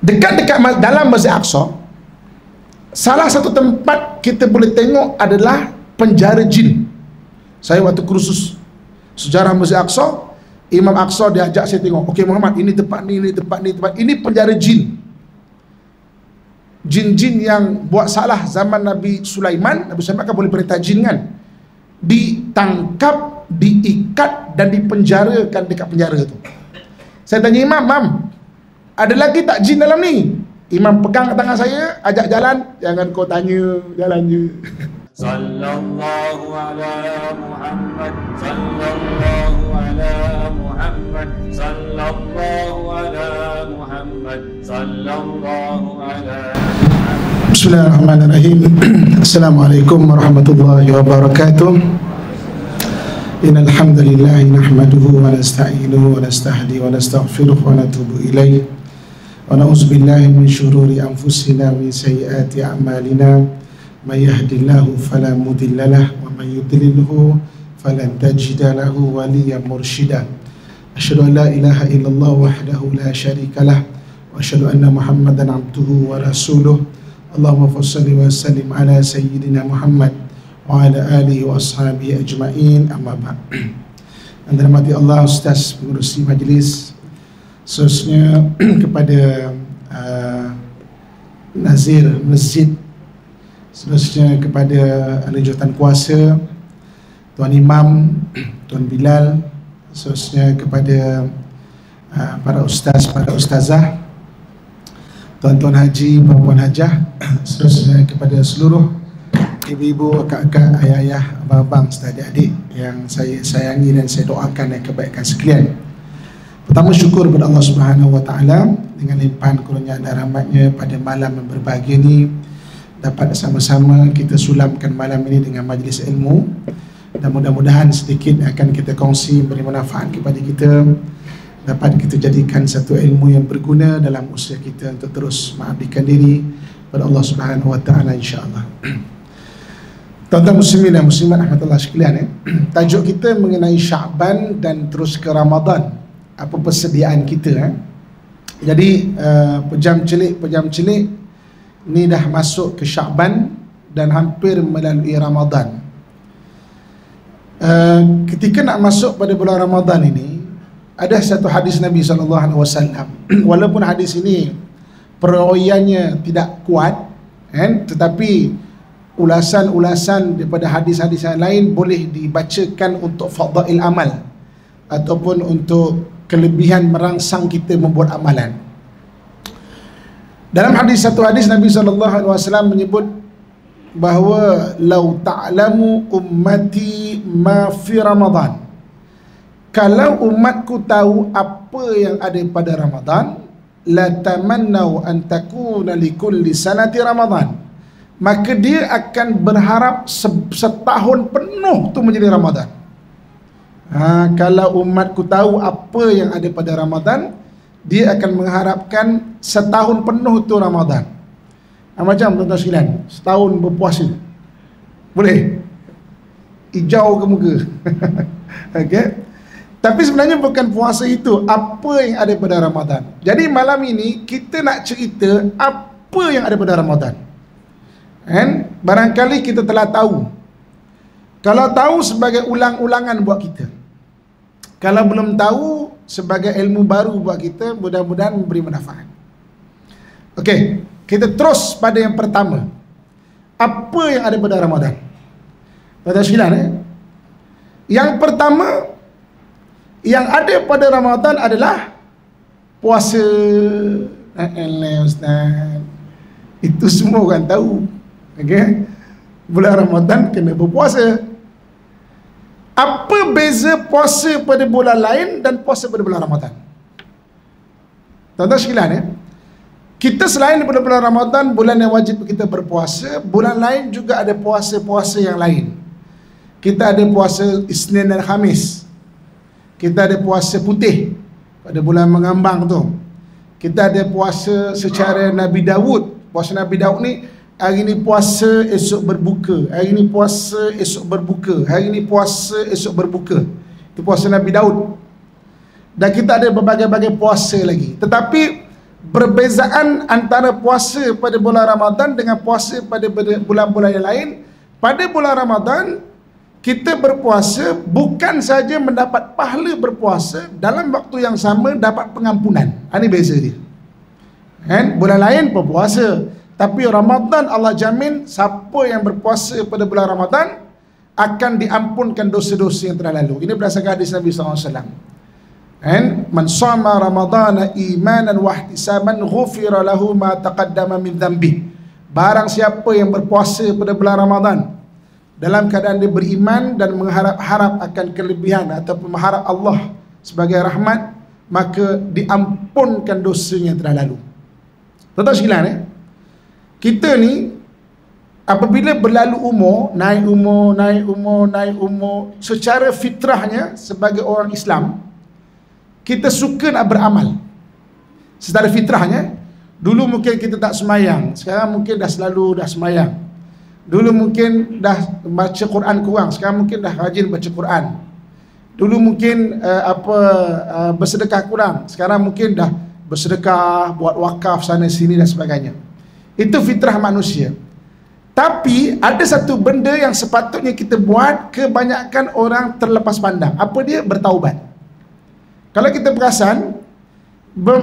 Dekat-dekat dalam Masjid Aqsa, salah satu tempat kita boleh tengok adalah penjara jin. Saya waktu kursus sejarah Masjid Aqsa, Imam Aqsa dia ajak saya tengok, okey Muhammad, ini tempat ni, ini tempat ni, tempat ini penjara jin. Jin-jin yang buat salah zaman Nabi Sulaiman kan boleh perintah jin kan, ditangkap, diikat dan dipenjarakan dekat penjara tu. Saya tanya Imam, ada lagi tak jin dalam ni? Imam pegang tangan saya, ajak jalan, jangan kau tanya, jalan je. Sallallahu ala Muhammad, sallallahu ala Muhammad, sallallahu ala Muhammad, sallallahu ala Muhammad. Bismillahirrahmanirrahim. Assalamualaikum warahmatullahi wabarakatuh. Innal hamdalillah nahmaduhu wa nasta'inuhu wa nastahdi wa nastaghfiruh wa natubu ilaih. Wa na'udzu billahi min syururi anfusina min sayyiati a'malina. May yahdihillahu fala mudilla lahu wa may yudlilhu falan tajida lahu waliyyan mursyida. Asyhadu an la ilaha illallah wahdahu la syarika lah wa asyhadu anna Muhammadan abduhu wa rasuluh. Allahumma shalli wa sallim ala sayyidina Muhammad wa ala alihi wa ashabihi ajma'in, amma ba'd. Yang dirahmati Allah, Ustaz pengurusi majlis, khususnya kepada Nazir Masjid, seterusnya kepada ahli jawatan kuasa, Tuan Imam, Tuan Bilal, seterusnya kepada para ustaz, para ustazah, tuan-tuan haji, puan-puan hajah, seterusnya kepada seluruh ibu-ibu, akak-akak, ayah-ayah, abang-abang, serta adik-adik yang saya sayangi dan saya doakan yang kebaikan sekalian. Pertama, syukur kepada Allah Subhanahu wa taala dengan limpahan kurnia dan rahmatnya pada malam yang berbahagia ini, dapat sama-sama kita sulamkan malam ini dengan majlis ilmu, dan mudah-mudahan sedikit akan kita kongsi beri manfaat kepada kita, dapat kita jadikan satu ilmu yang berguna dalam usaha kita untuk terus mengabdikan diri kepada Allah Subhanahu wa taala, insya-Allah. Tuan-tuan muslimin dan muslimat rahmatullah sekalian, tajuk kita mengenai Syaban dan terus ke Ramadan. Apa persediaan kita? Jadi pejam celik ni dah masuk ke Syaban dan hampir melalui Ramadan. Ketika nak masuk pada bulan Ramadan ini, ada satu hadis Nabi SAW. Walaupun hadis ini perawiannya tidak kuat, tetapi ulasan-ulasan daripada hadis-hadis yang lain boleh dibacakan untuk fadail amal ataupun untuk kelebihan merangsang kita membuat amalan. Dalam satu hadis Nabi SAW menyebut bahawa lau ta'lamu ummati ma fi Ramadan, kalau umatku tahu apa yang ada pada Ramadan, la tamannau an takuna likulli sanati Ramadan, maka dia akan berharap setahun penuh tu menjadi Ramadan. Kalau umatku tahu apa yang ada pada Ramadan, dia akan mengharapkan setahun penuh tu Ramadan. Macam tuan-tuan sekalian, setahun berpuasa, boleh? Hijau ke muka? Okay? Tapi sebenarnya bukan puasa itu, apa yang ada pada Ramadan. Jadi malam ini kita nak cerita apa yang ada pada Ramadan. Barangkali kita telah tahu. Kalau tahu, sebagai ulang-ulangan buat kita. Kalau belum tahu, sebagai ilmu baru buat kita, mudah-mudahan memberi manfaat. Okey, kita terus pada yang pertama. Apa yang ada pada Ramadan? Tuan-tuan sekalian, yang pertama yang ada pada Ramadan adalah puasa. Ustaz, itu semua orang tahu. Okey, bulan Ramadan kena berpuasa. Apa beza puasa pada bulan lain dan puasa pada bulan Ramadan? Tuan-tuan sekalian, kita selain daripada bulan Ramadan, bulan yang wajib kita berpuasa, bulan lain juga ada puasa-puasa yang lain. Kita ada puasa Isnin dan Khamis. Kita ada puasa putih pada bulan mengambang tu. Kita ada puasa secara Nabi Daud. Puasa Nabi Daud ni, hari ni puasa, esok berbuka. Hari ni puasa, esok berbuka. Hari ni puasa, esok berbuka. Itu puasa Nabi Daud. Dan kita ada berbagai-bagai puasa lagi. Tetapi perbezaan antara puasa pada bulan Ramadan dengan puasa pada bulan-bulan yang lain. Pada bulan Ramadan kita berpuasa bukan saja mendapat pahala berpuasa, dalam waktu yang sama dapat pengampunan. Ini beza dia. Kan? Bulan lain berpuasa, tapi Ramadan Allah jamin siapa yang berpuasa pada bulan Ramadan akan diampunkan dosa-dosa yang telah lalu. Ini berdasarkan hadis Nabi SAW. Man shama ramadana imanan wa ihtisaban ghufira lahu ma taqaddama min dhanbi. Barang siapa yang berpuasa pada bulan Ramadan dalam keadaan dia beriman dan mengharap-harap akan kelebihan ataupun mengharap Allah sebagai rahmat, maka diampunkan dosanya yang telah lalu. Tuan-tuan sekalian, kita ni apabila berlalu umur, naik umur, secara fitrahnya sebagai orang Islam, kita suka nak beramal. Secara fitrahnya, dulu mungkin kita tak semayang, sekarang mungkin dah selalu dah semayang. Dulu mungkin dah baca Quran kurang, sekarang mungkin dah rajin baca Quran. Dulu mungkin bersedekah kurang, sekarang mungkin dah bersedekah, buat wakaf sana sini dan sebagainya. Itu fitrah manusia. Tapi ada satu benda yang sepatutnya kita buat, kebanyakan orang terlepas pandang. Apa dia? Bertaubat. Kalau kita perasan,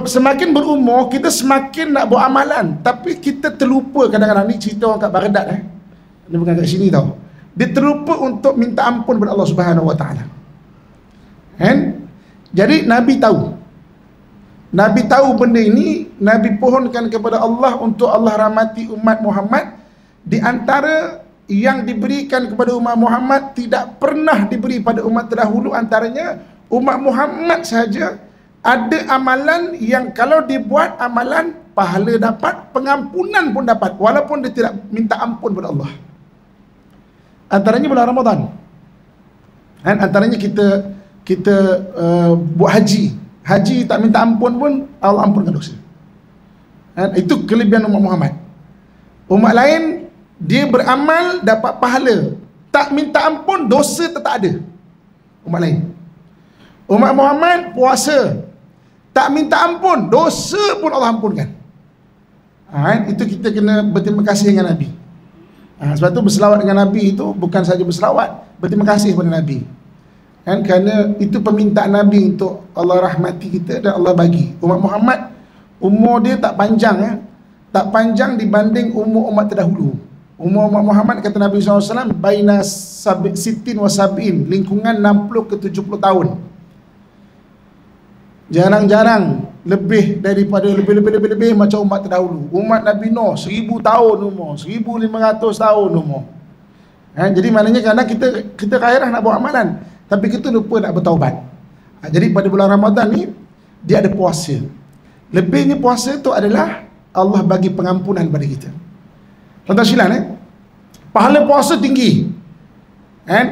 semakin berumur kita semakin nak buat amalan, tapi kita terlupa. Kadang-kadang ni cerita orang kat Baghdad, dia bukan kat sini tau, dia terlupa untuk minta ampun kepada Allah Subhanahu Wa Taala. Kan? Jadi Nabi tahu benda ini. Nabi pohonkan kepada Allah untuk Allah rahmati umat Muhammad. Di antara yang diberikan kepada umat Muhammad tidak pernah diberi pada umat terdahulu, antaranya umat Muhammad sahaja ada amalan yang kalau dibuat amalan, pahala dapat, pengampunan pun dapat, walaupun dia tidak minta ampun kepada Allah. Antaranya bulan Ramadan. Dan antaranya kita buat haji. Haji tak minta ampun pun Allah ampunkan dosa. Dan itu kelebihan umat Muhammad. Umat lain dia beramal dapat pahala, tak minta ampun dosa tetap ada. Umat lain. Umat Muhammad puasa, tak minta ampun, dosa pun Allah ampunkan. Itu kita kena berterima kasih dengan Nabi. Sebab tu berselawat dengan Nabi itu bukan saja berselawat, berterima kasih kepada Nabi. Kerana itu permintaan Nabi untuk Allah rahmati kita dan Allah bagi. Umat Muhammad umur dia tak panjang, tak panjang dibanding umur umat terdahulu. Umur umat Muhammad kata Nabi SAW baina sittin wa sab'in, lingkungan 60 ke 70 tahun. Jarang-jarang lebih daripada lebih macam umat terdahulu. Umat Nabi Nuh 1000 tahun umur, 1500 tahun umur. Jadi maknanya kadang kita gairah nak buat amalan, tapi kita lupa nak bertaubat. Jadi pada bulan Ramadan ni dia ada puasa. Lebihnya puasa tu adalah Allah bagi pengampunan pada kita. Tuan-tuan sekalian, pahala puasa tinggi.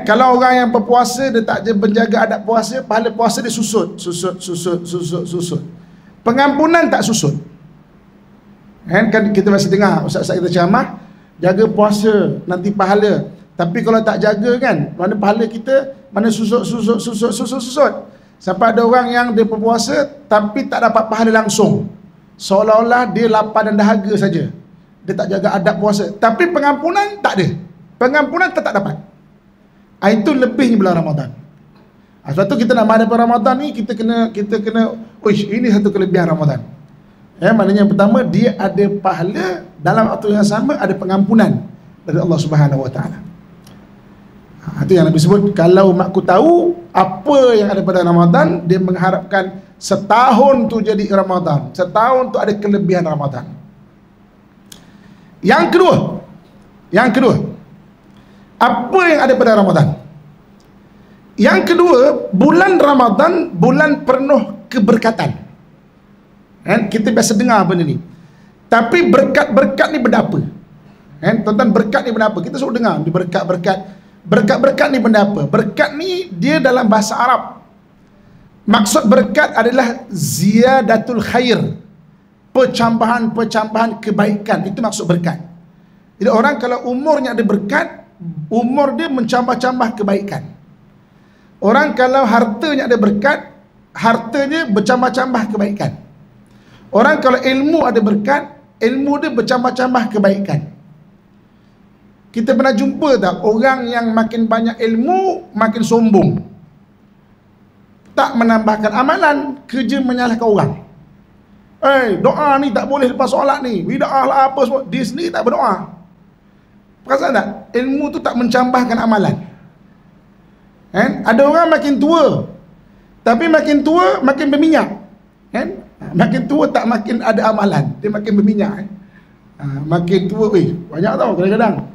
Kalau orang yang berpuasa dia tak menjaga adab puasa, pahala puasa dia susut. Pengampunan tak susut. Kan kita masih dengar ustaz-ustaz kita ceramah, jaga puasa nanti pahala. Tapi kalau tak jaga kan, mana pahala kita mana susut. Sampai ada orang yang dia berpuasa tapi tak dapat pahala langsung. Seolah-olah dia lapar dan dahaga saja. Dia tak jaga adab puasa. Tapi pengampunan tak ada. Pengampunan tak dapat. Itu lebihnya bulan Ramadan. Sebab tu kita nak menghadapi Ramadan ni kita kena ini satu kelebihan Ramadan. Maknanya yang pertama dia ada pahala, dalam waktu yang sama ada pengampunan dari Allah Subhanahu Wa Taala. Itu yang Nabi sebut, kalau makku tahu apa yang ada pada Ramadan, dia mengharapkan setahun tu jadi Ramadan, setahun tu ada kelebihan Ramadan. Yang kedua, apa yang ada pada Ramadan? Yang kedua, bulan Ramadan bulan penuh keberkatan. Kita biasa dengar benda ni. Tapi berkat-berkat ni benda apa? Tuan-tuan, berkat ni benda apa? Kita selalu dengar berkat ni benda apa? Berkat ni dia dalam bahasa Arab, maksud berkat adalah ziyadatul khair, pencambahan kebaikan. Itu maksud berkat. Jadi orang kalau umurnya ada berkat, umur dia mencambah-cambah kebaikan. Orang kalau hartanya ada berkat, hartanya bercambah-cambah kebaikan. Orang kalau ilmu ada berkat, ilmu dia bercambah-cambah kebaikan. Kita pernah jumpa tak orang yang makin banyak ilmu makin sombong, tak menambahkan amalan, kerja menyalahkan orang. Doa ni tak boleh lepas solat ni, bid'ah lah apa semua. Dia sendiri tak berdoa. Perasan tak? Ilmu tu tak mencambahkan amalan. Ada orang makin tua, tapi makin tua makin berminyak. Makin tua tak makin ada amalan, dia makin berminyak. Makin tua, banyak tau kadang-kadang.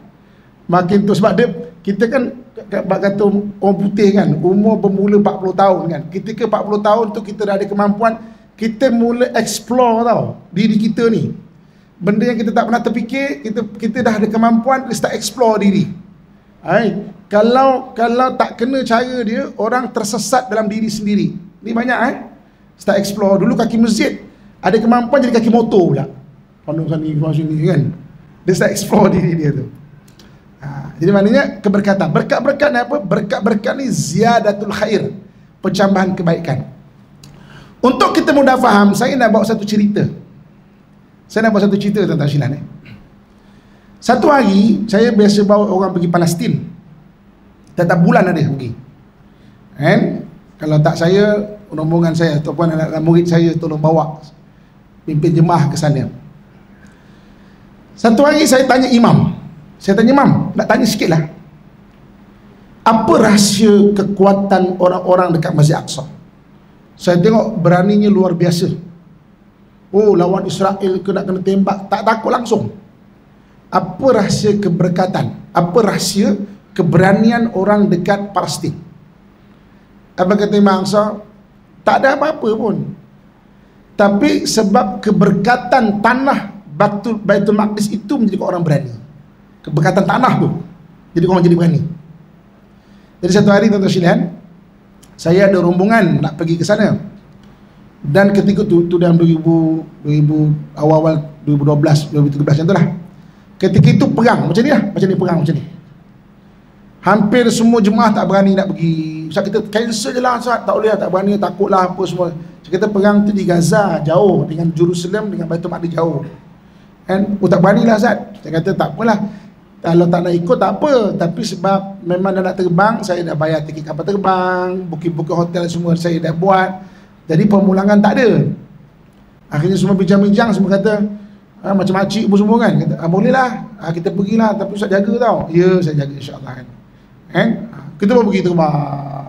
Makin tua sebab dia, kita kan kata orang putih kan, umur bermula 40 tahun kan. Ketika 40 tahun tu kita dah ada kemampuan, kita mula explore tau diri kita ni. Benda yang kita tak pernah terfikir, kita dah ada kemampuan, kita start explore diri. Kalau tak kena cara dia, orang tersesat dalam diri sendiri. Ni banyak start explore. Dulu kaki masjid ada kemampuan jadi kaki motor pula. Pandang sini kan. Dia start explore diri dia tu. Jadi maknanya keberkatan. Berkat-berkat ni apa? Berkat-berkat ni ziyadatul khair, percambahan kebaikan. Untuk kita mudah faham, saya nak bawa satu cerita. Tuan-tuan Syilan ni. Satu hari saya biasa bawa orang pergi Palestin. Tiap bulan ada pergi. Kalau tak saya, rombongan saya ataupun anak-anak murid saya tolong bawa pimpin jemaah ke sana. Satu hari saya tanya imam. Nak tanya sikit lah. Apa rahsia kekuatan orang-orang dekat Masjid Aqsa? Saya tengok beraninya luar biasa. Lawan Israel ke nak kena tembak, tak takut langsung. Apa rahsia keberkatan? Apa rahsia keberanian orang dekat Palestin? Apa kata Imam Aqsa? Tak ada apa-apa pun. Tapi sebab keberkatan tanah Baitul Maqdis itu menjadikan orang berani. Keberkatan tanah tu jadi orang jadi berani. Jadi satu hari tuan-tuan sekalian, saya ada rombongan nak pergi ke sana. Dan ketika tu dalam 2000 awal 2012 2013 macam tu lah. Ketika itu perang macam ni lah, perang macam ni. Hampir semua jemaah tak berani nak pergi. Sebab kita cancel je lah, tak boleh, tak berani, takut lah apa semua. Kita perang tu di Gaza jauh, dengan Jerusalem dengan Baitul Maqdis jauh. Tak berani lah Zat. Saya kata tak apalah, kalau tak nak ikut tak apa. Tapi sebab memang dah nak terbang, saya dah bayar tiket kapal terbang, booking hotel semua saya dah buat. Jadi pemulangan tak ada. Akhirnya semua bincang-bincang, semua kata macam makcik pun semua kan, kata boleh lah, kita pergilah, tapi Ustaz jaga tau. Ya, saya jaga insyaAllah kan. Kita pun pergi terbang.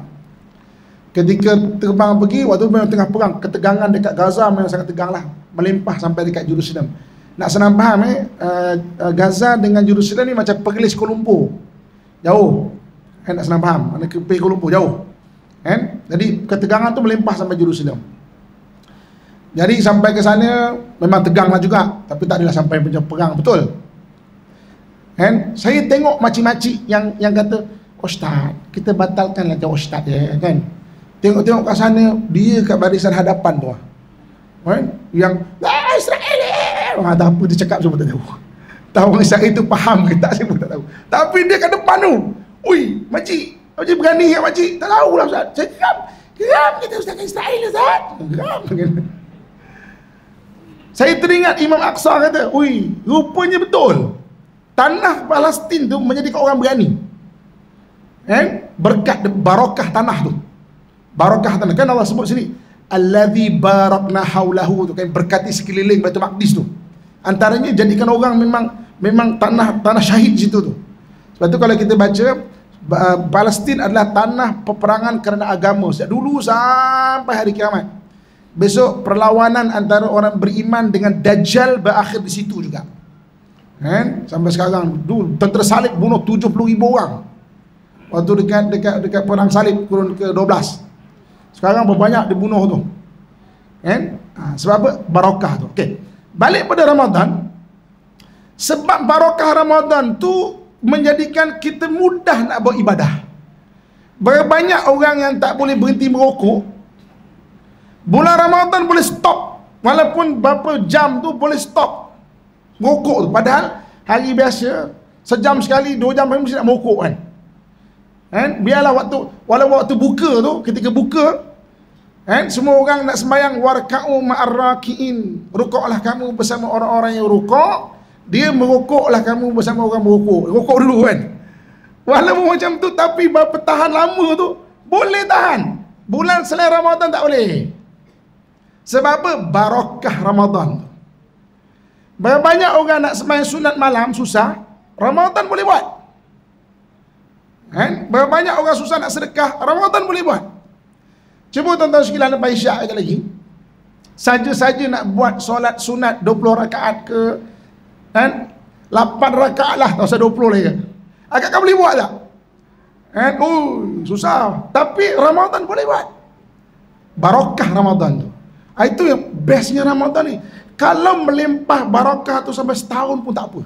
Ketika terbang pergi, waktu memang tengah perang, ketegangan dekat Gaza memang sangat tegang lah, melimpah sampai dekat Jerusalem. Nak senang faham Gaza dengan Jerusalem ni macam Perlis Kuala Lumpur, jauh. Nak senang faham, mana ke Kuala Lumpur jauh. Jadi ketegangan tu melimpah sampai Jerusalem. Jadi sampai ke sana memang tegang lah juga, tapi tak adalah sampai macam perang betul. Saya tengok makcik-makcik yang kata, Ustaz, kita batalkanlah jauh Ustaz kan. Tengok kat sana, dia kat barisan hadapan tu yang Israel ada apa dia cakap semua tak tahu. Tahu orang Israel tu faham ke tak, saya pun tak tahu. Tapi dia kat depan tu, makcik berani kan makcik? Tak tahulah Ustaz. Saya geram kita Ustaz kat Israel Ustaz. Geram. Saya teringat Imam Aqsa kata, rupanya betul. Tanah Palestin tu menjadikan orang berani. Berkat barakah tanah tu. Barakah tanah. Kan Allah sebut sini, allazi barakna haulahu tu kan, berkati sekeliling Baitul Maqdis tu. Antaranya jadikan orang memang tanah syahid situ tu. Sebab tu kalau kita baca, Palestin adalah tanah peperangan kerana agama sejak dulu sampai hari kiamat. Besok perlawanan antara orang beriman dengan Dajjal berakhir di situ juga. Sampai sekarang dulu tentera salib bunuh 70,000 orang. Waktu dekat perang salib kurun ke-12. Sekarang berbanyak dibunuh tu. Sebab apa? Barakah tu. Okey. Balik pada Ramadan. Sebab barakah Ramadan tu menjadikan kita mudah nak beribadah. Banyak orang yang tak boleh berhenti merokok. Bulan Ramadan boleh stop, walaupun berapa jam tu boleh stop merokok tu. Padahal hari biasa sejam sekali, 2 jam mesti nak merokok kan. Biarlah waktu buka tu, ketika buka Semua orang nak sembahyang, warka'u ma'ar raki'in, rukuklah kamu bersama orang-orang yang rukuk. Dia merukuklah kamu bersama orang merukuk. Rukuk dulu kan. Walaupun macam tu, tapi berapa tahan lama tu boleh tahan. Bulan selain Ramadan tak boleh. Sebab apa? Barakah Ramadan. Banyak orang nak sembahyang sunat malam susah, Ramadan boleh buat. Banyak orang susah nak sedekah, Ramadan boleh buat. Cuba tuan-tuan sekalian lepas isyak sekali lagi, saja-saja nak buat solat sunat 20 rakaat ke, 8 rakaat lah, tak usah 20 lagi. Agak boleh buat tak? Susah. Tapi Ramadan boleh buat. Barakah Ramadan tu. Itu yang bestnya Ramadan ni. Kalau melimpah barakah tu sampai setahun pun tak apa.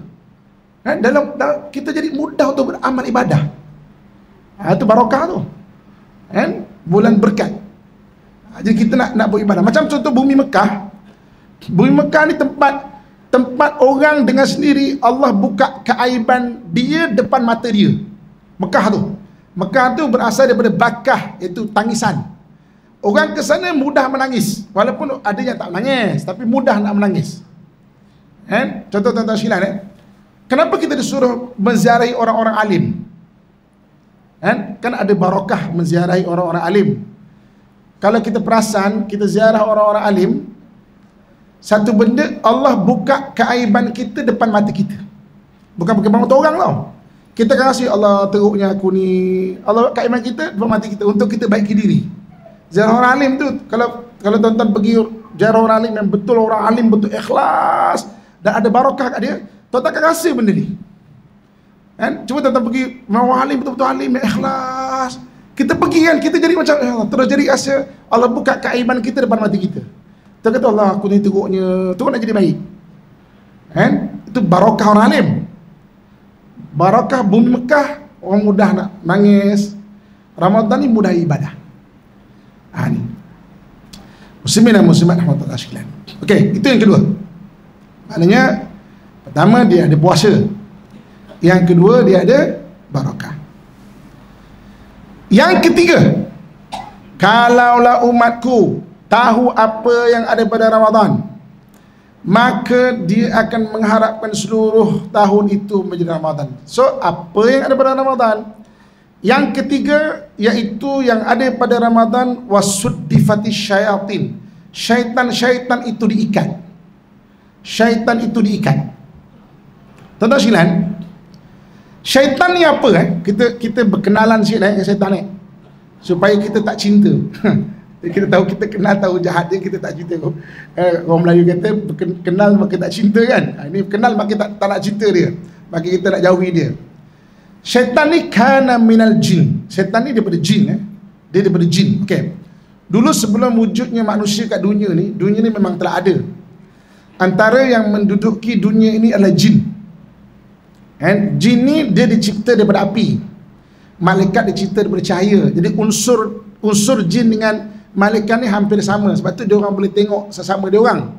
Dalam kita jadi mudah untuk beramal ibadah. Itu barakah tu. Bulan berkat. Jadi kita nak beribadah. Macam contoh bumi Mekah. Bumi Mekah ni tempat orang dengan sendiri Allah buka keaiban dia depan mata dia. Mekah tu berasal daripada bakah, iaitu tangisan. Orang ke sana mudah menangis, walaupun ada yang tak menangis, tapi mudah nak menangis. Contoh tuan-tuan sekalian, kenapa kita disuruh menziarahi orang-orang alim? Kan ada barakah menziarahi orang-orang alim. Kalau kita perasan, kita ziarah orang-orang alim, satu benda, Allah buka keaiban kita depan mata kita. Bukan bagaimana orang tau. Kita akan rasa Allah teruknya aku ni. Allah keaiban kita depan mata kita untuk kita baiki diri. Ziarah orang alim tu, kalau tuan-tuan pergi ziarah orang alim yang betul, orang alim betul ikhlas dan ada barakah kat dia, tuan-tuan akan rasa benda ni. Cuba tuan-tuan pergi orang alim betul-betul alim yang ikhlas. Kita pergi kan, kita jadi macam terus jadi rasa Allah buka keaiban kita depan mata kita. Kita kata Allah aku ni teruknya, terus nak jadi baik. Itu barakah orang alim. Barakah bumi Mekah, orang mudah nak nangis. Ramadan ni mudah ibadah. Ni muslimin dan muslimat rahmatullah sekalian. Okey, itu yang kedua. Maknanya pertama dia ada puasa, yang kedua dia ada barakah. Yang ketiga, kalaulah umatku tahu apa yang ada pada Ramadan, maka dia akan mengharapkan seluruh tahun itu menjadi Ramadan. So, apa yang ada pada Ramadan? Yang ketiga, iaitu yang ada pada Ramadan, wasuddifati syayatin. Syaitan-syaitan itu diikat. Syaitan itu diikat. Tuan-tuan sekalian, syaitan ni apa? Kita berkenalan sikit dengan syaitan ni, supaya kita tak cinta. Kita tahu, kita kenal, tahu jahat dia, kita tak cinta. Orang Melayu kata kenal maka tak cinta kan. Ini kenal maka tak nak cinta dia, maka kita nak jauhi dia. Syaitan ni kana minal jin. Syaitan ni daripada jin. Dia daripada jin. Okey. Dulu sebelum wujudnya manusia kat dunia ni memang telah ada. Antara yang menduduki dunia ini adalah jin. Jin ni dia dicipta daripada api. Malaikat dicipta daripada cahaya. Jadi unsur jin dengan malaikat ni hampir sama. Sebab tu dia orang boleh tengok sesama dia orang.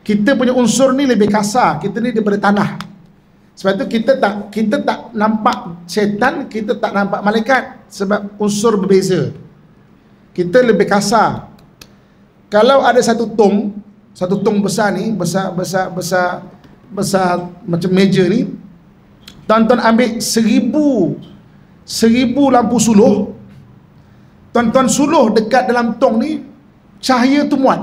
Kita punya unsur ni lebih kasar. Kita ni daripada tanah. Sebab tu kita tak nampak syaitan, kita tak nampak malaikat, sebab unsur berbeza. Kita lebih kasar. Kalau ada satu tong besar ni, besar macam meja ni, tuan-tuan ambil 1000 lampu suluh, tuan-tuan suluh dekat dalam tong ni, cahaya tu muat.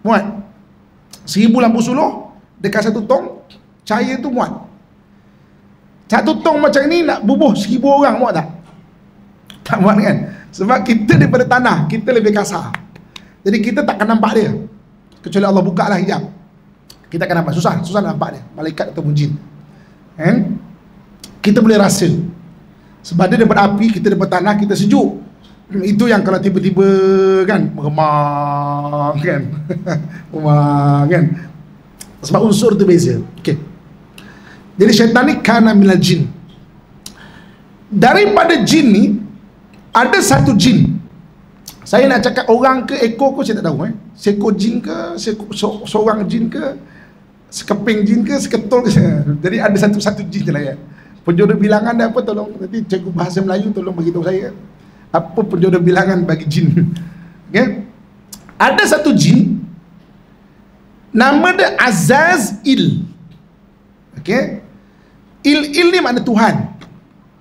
1000 lampu suluh dekat satu tong, cahaya tu muat. Satu tong macam ni nak bubuh 1000 orang, muat tak? Tak muat kan? Sebab kita daripada tanah, kita lebih kasar. Jadi kita takkan nampak dia, kecuali Allah buka lah hijab. Kita akan nampak, susah nak nampak dia, malaikat ataupun jin. Kita boleh rasa. Sebab dia daripada api, kita daripada tanah, kita sejuk. Itu yang kalau tiba-tiba kan, meremang kan. Meremang kan. Sebab unsur tu beza. Okey. Jadi syaitan ni kana minal jin. Daripada jin ni, ada satu jin. Saya nak cakap orang ke ekor ke saya tak tahu. Seekor jin ke, seorang jin ke, sekeping jin ke, seketul ke. Jadi ada satu jin je lah ya. Penjodoh bilangan dia apa, tolong nanti cikgu bahasa Melayu tolong beritahu saya. Apa penjodoh bilangan bagi jin? Okay? Ada satu jin, nama dia Azazil. Okay? Il ni makna Tuhan.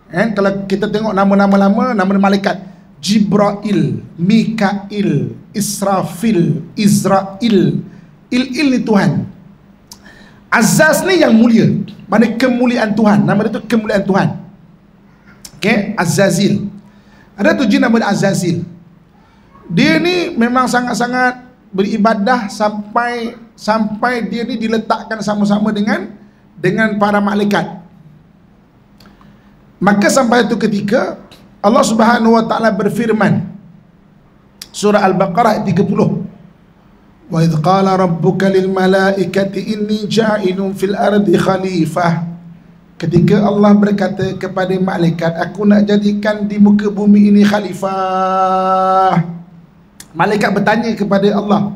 Kalau kita tengok nama-nama lama, nama malaikat Jibrail, Mikail, Israfil, Izrail. Il ni Tuhan. Azaz ni yang mulia, makna kemuliaan Tuhan. Nama dia tu kemuliaan Tuhan. Okay? Azazil. Ada tu jin nama dia Azazil. Dia ni memang sangat-sangat beribadah sampai dia ni diletakkan sama-sama dengan para malaikat. Maka sampai itu ketika Allah Subhanahu wa taala berfirman, surah Al-Baqarah ayat 30. Wa idz qala rabbuka lil malaikati inni ja'ilun fil ardi khalifah. Ketika Allah berkata kepada malaikat, aku nak jadikan di muka bumi ini khalifah. Malaikat bertanya kepada Allah,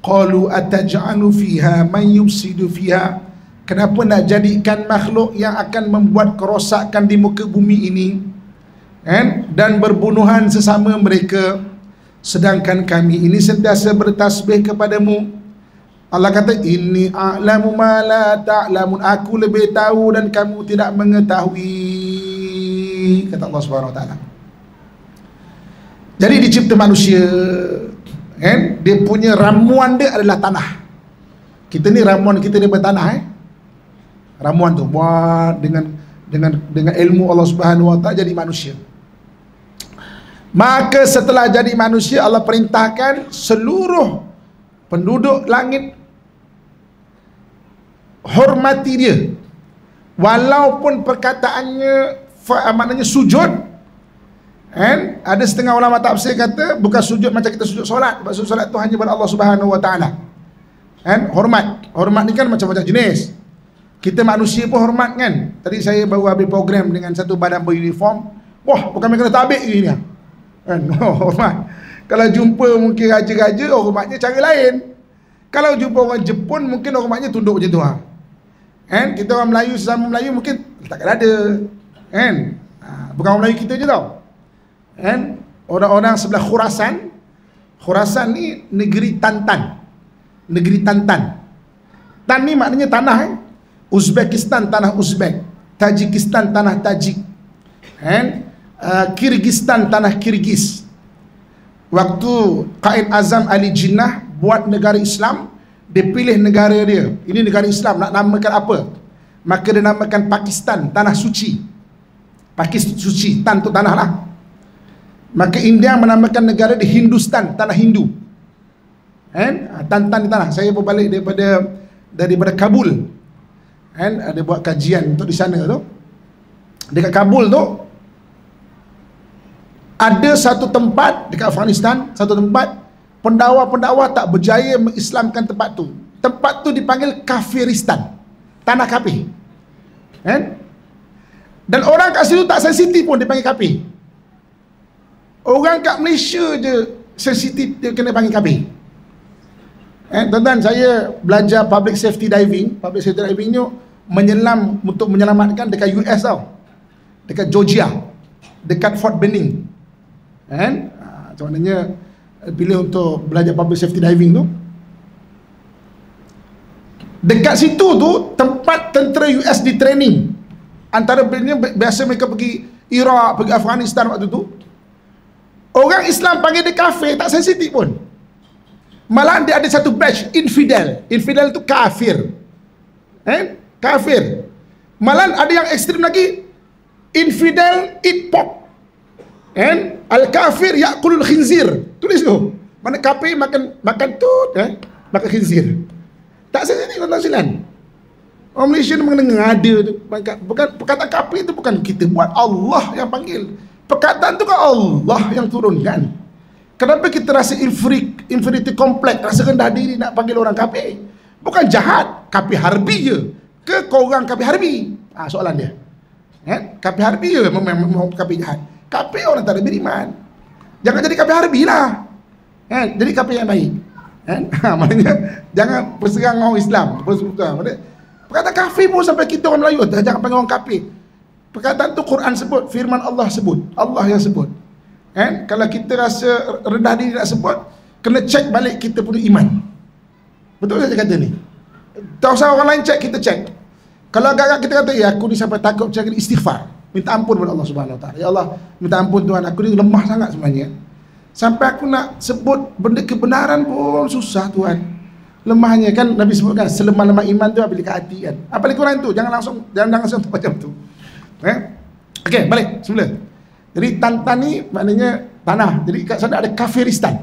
qalu ataj'alu fiha man yufsidu fiha. Kenapa nak jadikan makhluk yang akan membuat kerosakan di muka bumi ini, dan berbunuhan sesama mereka, sedangkan kami ini sentiasa bertasbih kepadamu. Allah kata, inni a'lamu ma la ta'lamun, aku lebih tahu dan kamu tidak mengetahui, kata Allah Subhanahu wa taala. Jadi dicipta manusia, dia punya ramuan dia adalah tanah. Kita ni ramuan kita daripada tanah, ramuan tu buat dengan ilmu Allah Subhanahu wa taala jadi manusia. Maka setelah jadi manusia, Allah perintahkan seluruh penduduk langit hormati dia, walaupun perkataannya maknanya sujud. Ada setengah ulama tafsir kata bukan sujud macam kita sujud solat. Sebab sujud solat tu hanya pada Allah Subhanahu wa taala. Hormat ni kan macam-macam jenis. Kita manusia pun hormat kan. Tadi saya baru habis program dengan satu badan beruniform. Wah, bukan kena tabik ni kan. Hormat. Kalau jumpa mungkin raja-raja, hormatnya cara lain. Kalau jumpa orang Jepun, mungkin hormatnya tunduk macam tu ha. Kita orang Melayu, sesama Melayu mungkin letakkan dada. Bukan orang Melayu kita je tau. Orang-orang sebelah Khurasan. Khurasan ni negeri Tantan. Negeri Tantan. Tan ni maknanya tanah. Uzbekistan tanah Uzbek, Tajikistan tanah Tajik, Kyrgyzstan tanah Kyrgyz. Waktu Qaid Azam Ali Jinnah buat negara Islam, dia pilih negara dia, ini negara Islam, nak namakan apa? Maka dia namakan Pakistan, tanah suci. Pakistan suci, tan tu tanah lah. Maka India menamakan negara di Hindustan, tanah Hindu. Tan di tanah. Saya berbalik daripada Kabul. Ada buat kajian untuk di sana tu. Dekat Kabul tu ada satu tempat dekat Afghanistan, satu tempat pendakwa-pendakwa tak berjaya mengislamkan tempat tu. Tempat tu dipanggil Kafiristan, tanah kafir. Dan orang kat situ tak sensitif pun dipanggil kafir. Orang kat Malaysia je sensitif dia kena panggil kafir. Tuan-tuan, saya belajar public safety diving. Public safety diving ni menyelam untuk menyelamatkan dekat US tau, dekat Georgia, dekat Fort Benning. Macam mananya pilih untuk belajar public safety diving tu. Dekat situ tu tempat tentera US di training. Antara biasa mereka pergi Iraq, pergi Afghanistan waktu tu. Orang Islam panggil dia kafir, tak sensitif pun. Malahan dia ada satu batch infidel. Infidel tu kafir. Kafir. Malahan ada yang ekstrim lagi, infidel eat pork. Al-kafir ya'kulul khinzir. Tulis tu. Mana kafir makan tut, makan khinzir. Tak sensitif tuan-tuan silan. Orang Malaysia ni mendengar ada tu. Bukan perkataan kafir tu bukan kita buat, Allah yang panggil. Perkataan tu kan Allah yang turunkan. Kenapa kita rasa inferiority complex, rasa rendah diri nak panggil orang kafir? Bukan jahat, kafir harbi je. Ke kau orang kafir harbi? Soalan dia. Kafir harbi je memang kafir jahat. Kafir orang tak ada beriman. Jangan jadi kafir harbi lah. Jadi kafir yang baik. Maknanya jangan berserang orang Islam. Perkataan kafir pun sampai kita orang Melayu jangan panggil orang kafir. Perkataan tu Quran sebut, firman Allah sebut, Allah yang sebut. Kan? Kalau kita rasa rendah diri nak sebut, kena cek balik kita punya iman. Betul saya kata ni? Tak usah orang lain cek, kita cek. Kalau agak-agak kita kata, ya aku ni sampai takut macam ni, istighfar, minta ampun kepada Allah Subhanahu Wa Taala. Ya Allah, minta ampun Tuhan, aku ni lemah sangat sebenarnya. Sampai aku nak sebut benda kebenaran pun susah Tuhan. Lemahnya kan Nabi sebutkan, selemah-lemah iman tu apabila dekat hati kan. Apalagi kurang tu, jangan langsung macam tu. Okey, balik semula. Jadi Tantan ni maknanya tanah. Jadi kat sana ada Kafiristan,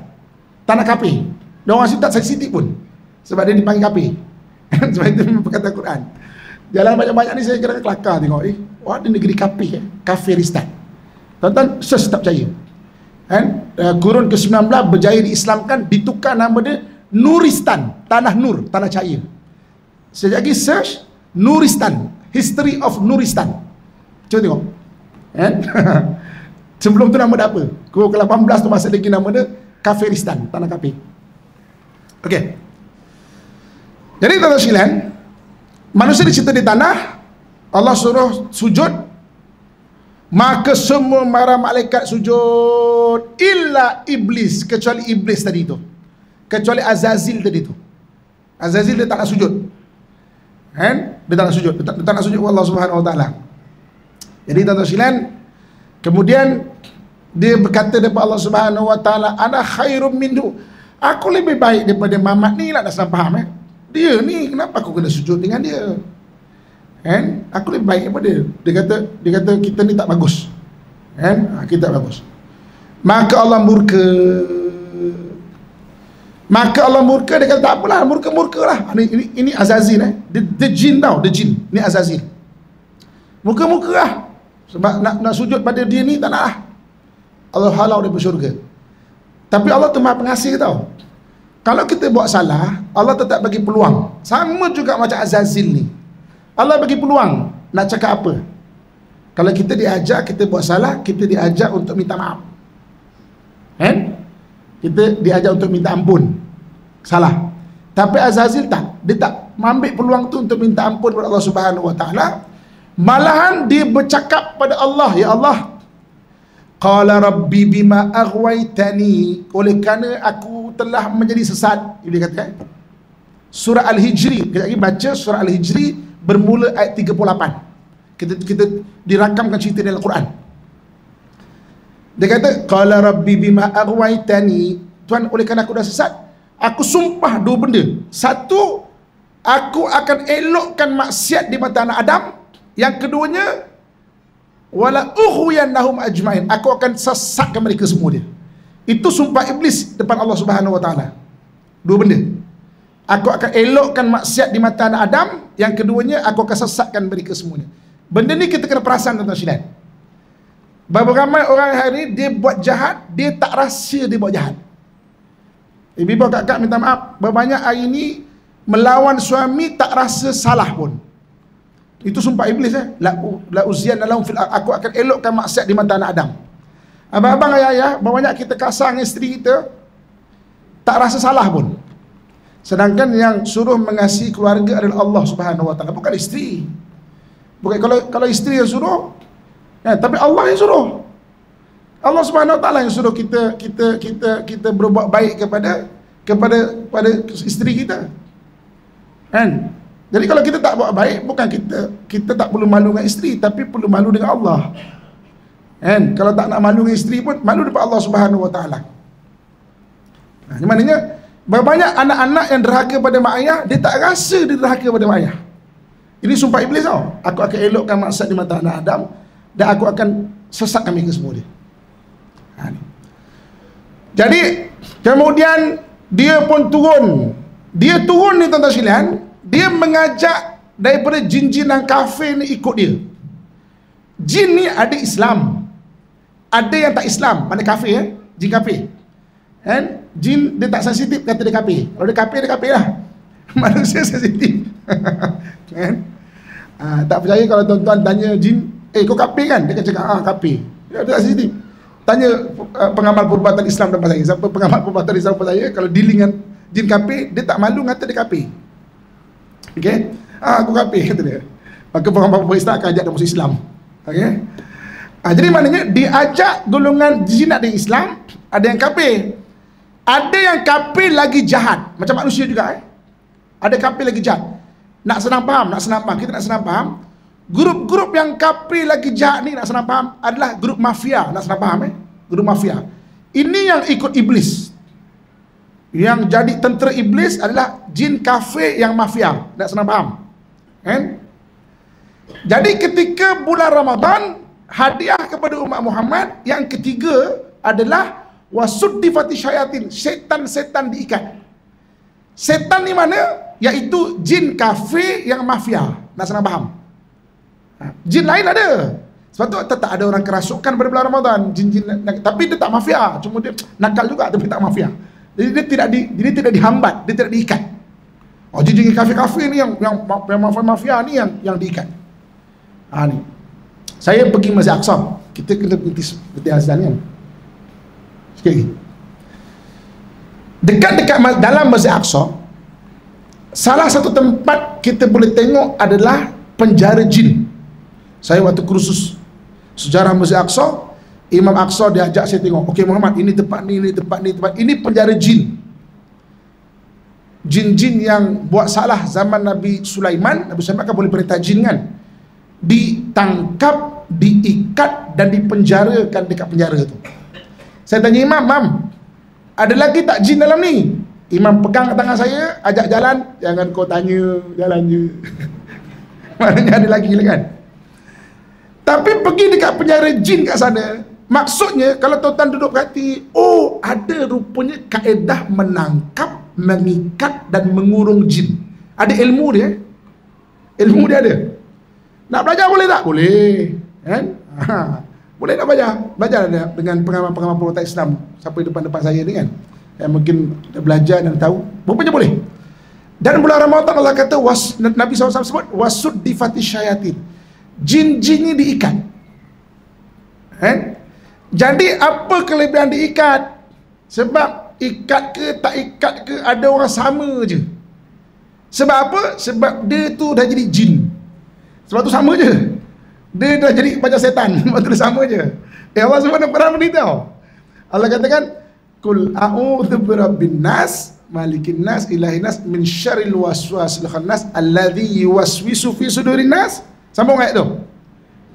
tanah kafir. Dan orang situ tak sensitif pun, sebab dia dipanggil kafir. Sebab itu memang perkataan Quran. Jalan banyak-banyak ni saya kira kelakar tengok. Wah, di negeri kafir, Kafiristan. Tuan-tuan tak percaya. Kan? Kurun ke-19 berjaya diislamkan, ditukar nama dia Nuristan, tanah nur, tanah cahaya. Sekejap lagi search Nuristan, history of Nuristan. Cuba tengok. Kan? Sebelum tu nama dia apa? Kurun ke-18 tu masih lagi nama dia Kafiristan, tanah kafir. Okey. Jadi tuan-tuan sekalian, manusia dicipta di tanah, Allah suruh sujud, maka semua para malaikat sujud, illa iblis, kecuali iblis tadi tu, kecuali Azazil tadi tu. Azazil dia tak nak sujud, kan? Dia tak nak sujud, dia tak nak sujud kepada Allah Subhanahu Wa Taala. Jadi tuan-tuan sekalian, kemudian dia berkata kepada Allah Subhanahu Wa Taala, ana khairum minhu, aku lebih baik daripada Mamat ni lah. Nak senang faham dia ni, kenapa aku kena sujud dengan dia? Kan? Aku lebih baik daripada dia. Dia kata kita ni tak bagus. Kan? Kita tak bagus. Maka Allah murka. Dia kata tak apalah, murka lah. Ini Azazil the jin tau, the jin. Ni Azazil. Murka lah. Sebab nak sujud pada dia ni tak nak lah. Allah halau daripada syurga. Tapi Allah tu Maha Pengasih tau. Kalau kita buat salah, Allah tetap bagi peluang. Sama juga macam Azazil ni. Allah bagi peluang nak cakap apa. Kalau kita diajar, kita buat salah, kita diajar untuk minta maaf. Kan? Kita diajar untuk minta ampun salah. Tapi Azazil tak. Dia tak ambil peluang tu untuk minta ampun kepada Allah Subhanahu Wa Taala. Malahan dia bercakap pada Allah, ya Allah, qala rabbi bima aghwaytani, oleh kerana aku telah menjadi sesat. Dia kata surah Al-Hijri, kita lagi baca surah Al-Hijri bermula ayat 38. Kita dirakamkan cerita dalam Al-Quran. Dia kata qala rabbi bima aghwaytani, Tuhan, oleh kerana aku dah sesat, aku sumpah dua benda. Satu, aku akan elokkan maksiat di mata anak Adam. Yang keduanya, wala ughwiyannahum ajmain, aku akan sesatkan mereka semua dia. Itu sumpah iblis depan Allah Subhanahu Wa Taala. Dua benda. Aku akan elokkan maksiat di mata anak Adam, yang keduanya aku akan sesatkan mereka semuanya. Benda ni kita kena perasan tuan-tuan sekalian. Berapa ramai orang hari ni dia buat jahat, dia tak rasa dia buat jahat. Ibu kakak minta maaf, berbanyak hari ni melawan suami tak rasa salah pun. Itu sumpah iblis la uziyanna lahum fil, aku akan elokkan maksiat di mata anak Adam. Abang-abang, ayah-ayah, banyak kita kasar dengan isteri kita tak rasa salah pun. Sedangkan yang suruh mengasihi keluarga adalah Allah Subhanahu Wa Taala, bukan isteri. Bukan kalau isteri yang suruh, tapi Allah yang suruh. Allah Subhanahu Wa Taala yang suruh kita berbuat baik kepada isteri kita. Kan? Jadi kalau kita tak buat baik, bukan kita tak perlu malu dengan isteri, tapi perlu malu dengan Allah. Kan? Kalau tak nak malu dengan isteri pun, malu depan Allah Subhanahu Wa Taala. Ini maknanya banyak anak-anak yang derhaka pada mak ayah, dia tak rasa dia derhaka pada mak ayah. Ini sumpah iblis tau. Aku akan elokkan maksiat di mata anak Adam, dan aku akan sesatkan mereka semua dia. Jadi kemudian dia pun turun. Dia turun ni tuan-tuan sekalian, dia mengajak daripada jin-jin yang kafir ni ikut dia. Jin ni ada Islam, ada yang tak Islam. Mana kafir jin kafir. Kan? Jin dia tak sensitif, kata dia kafir. Kalau dia kafir lah. Manusia sensitif. Kan? Tak percaya kalau tuan-tuan tanya jin, kau kafir kan? Dia akan cakap, kafir. Dia tak sensitif. Tanya pengamal perubatan Islam dalam saya. Siapa pengamal perubatan Islam dalam saya, kalau dealing dengan jin kafir, dia tak malu kata dia kafir. Okey? Aku kafir, kata dia. Maka pengamal perubatan Islam akan ajak dia masuk Islam. Okey? Jadi maknanya diajak golongan jinak di Islam, ada yang kafir. Ada yang kafir lagi jahat, macam manusia juga Ada kafir lagi jahat. Nak senang faham, kita nak senang faham. Grup-grup yang kafir lagi jahat ni nak senang faham adalah grup mafia, nak senang faham Grup mafia. Ini yang ikut iblis. Yang jadi tentera iblis adalah jin kafir yang mafia, nak senang faham. Jadi ketika bulan Ramadan, hadiah kepada umat Muhammad yang ketiga adalah wasuddifati syayatin, setan-setan diikat. Setan ni mana? Iaitu jin kafir yang mafia, nak senang faham. Jin lain ada. Sebab tu tetap ada orang kerasukan pada bulan Ramadan, jin-jin, tapi dia tak mafia, cuma dia nakal juga tapi tak mafia. Jadi dia tidak dihambat, dia tidak diikat. Jin-jin kafir-kafir ni yang mafia ni yang diikat. Ni. Saya pergi Masjid Aqsa. Kita kena berhenti azan kan. Sikit lagi. Dekat dalam Masjid Aqsa, salah satu tempat kita boleh tengok adalah penjara jin. Saya waktu kursus sejarah Masjid Aqsa, Imam Aqsa dia ajak saya tengok. Okey Muhammad, ini tempat ni, ini penjara jin. Jin-jin yang buat salah zaman Nabi Sulaiman. Nabi Sulaiman kan boleh perintah jin kan. Ditangkap, diikat dan dipenjarakan dekat penjara tu. Saya tanya Imam, ada lagi tak jin dalam ni? Imam pegang tangan saya, ajak jalan. Jangan kau tanya, jalan je. Maknanya ada lagi lah kan. Tapi pergi dekat penjara jin kat sana, maksudnya kalau tuan-tuan duduk perhati, ada rupanya kaedah menangkap, mengikat dan mengurung jin. Ada ilmu dia. Ilmu dia ada. Nak belajar boleh tak? Boleh. Kan? Boleh nak belajar dengan pengamal-pengamal protek Islam siapa di depan saya ni kan, yang mungkin belajar dan tahu, rupanya boleh. Dan bulan Ramadan Allah kata Nabi SAW sebut wasuddifati syayatin, jin-jin ni diikat. Jadi apa kelebihan diikat? Sebab ikat ke tak ikat ke ada orang sama je. Sebab apa? Sebab dia tu dah jadi jin. Sebab tu sama je. Dia dah jadi macam setan. Sebab tu dia sama je. Allah SWT pernah beritahu. Allah katakan, Qul a'udzu birabbin nas, malikin nas, ilahin nas, min syarril waswasil khannas, alladzi yuwaswisu fi sudurin nas. Sambung ayat tu.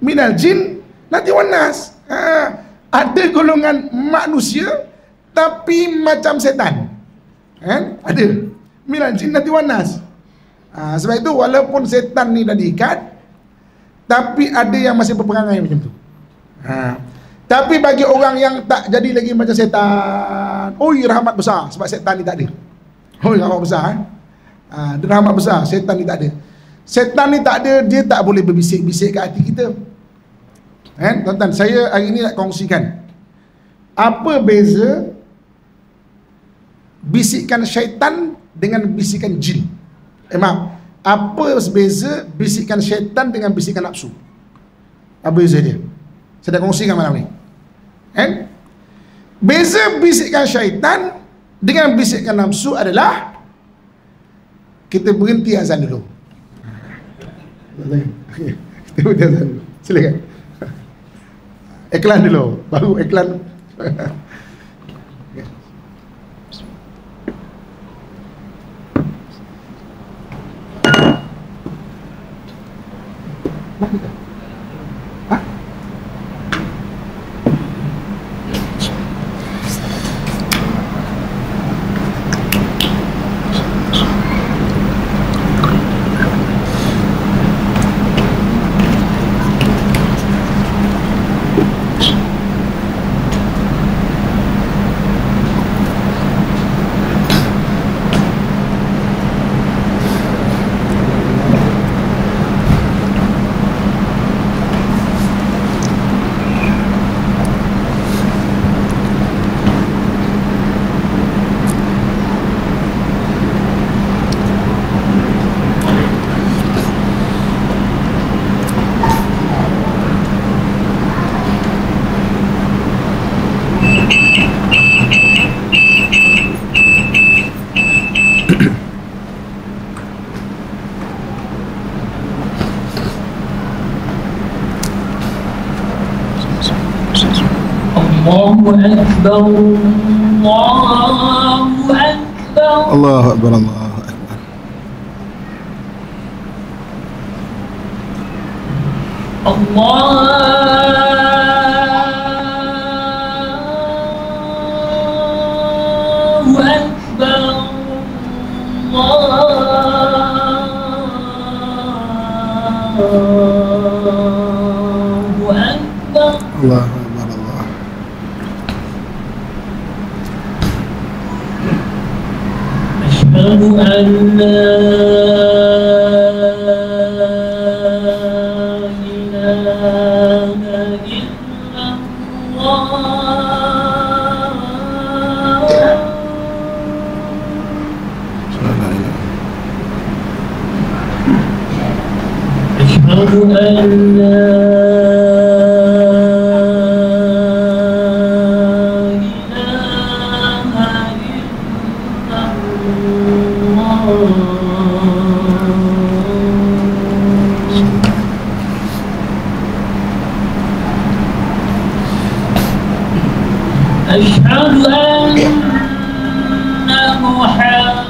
Minal jin nanti wan nas. Ada golongan manusia tapi macam setan. Ada. Minal jin nanti wan nas. Sebab itu walaupun setan ni dah diikat, tapi ada yang masih berperangai macam tu. Tapi bagi orang yang tak jadi lagi macam setan, rahmat besar sebab setan ni tak ada. Rahmat besar. Dia rahmat besar, setan ni tak ada. Setan ni tak ada, dia tak boleh berbisik-bisik kat hati kita. Tuan-tuan, saya hari ni nak kongsikan apa beza bisikan syaitan dengan bisikan jin. Apa beza bisikan syaitan dengan bisikan nafsu? Apa beza dia? Saya nak kongsikan malam ni. Beza bisikan syaitan dengan bisikan nafsu adalah, kita berhenti azan dulu. Kita berhenti azan dulu. Silakan. Iklan dulu, baru iklan. Allahu Akbar, Allahu Akbar. Allah Akbar, Allah. Asyhadu an la ilaha illallah. Asyhadu an la أشهد أن محمدًا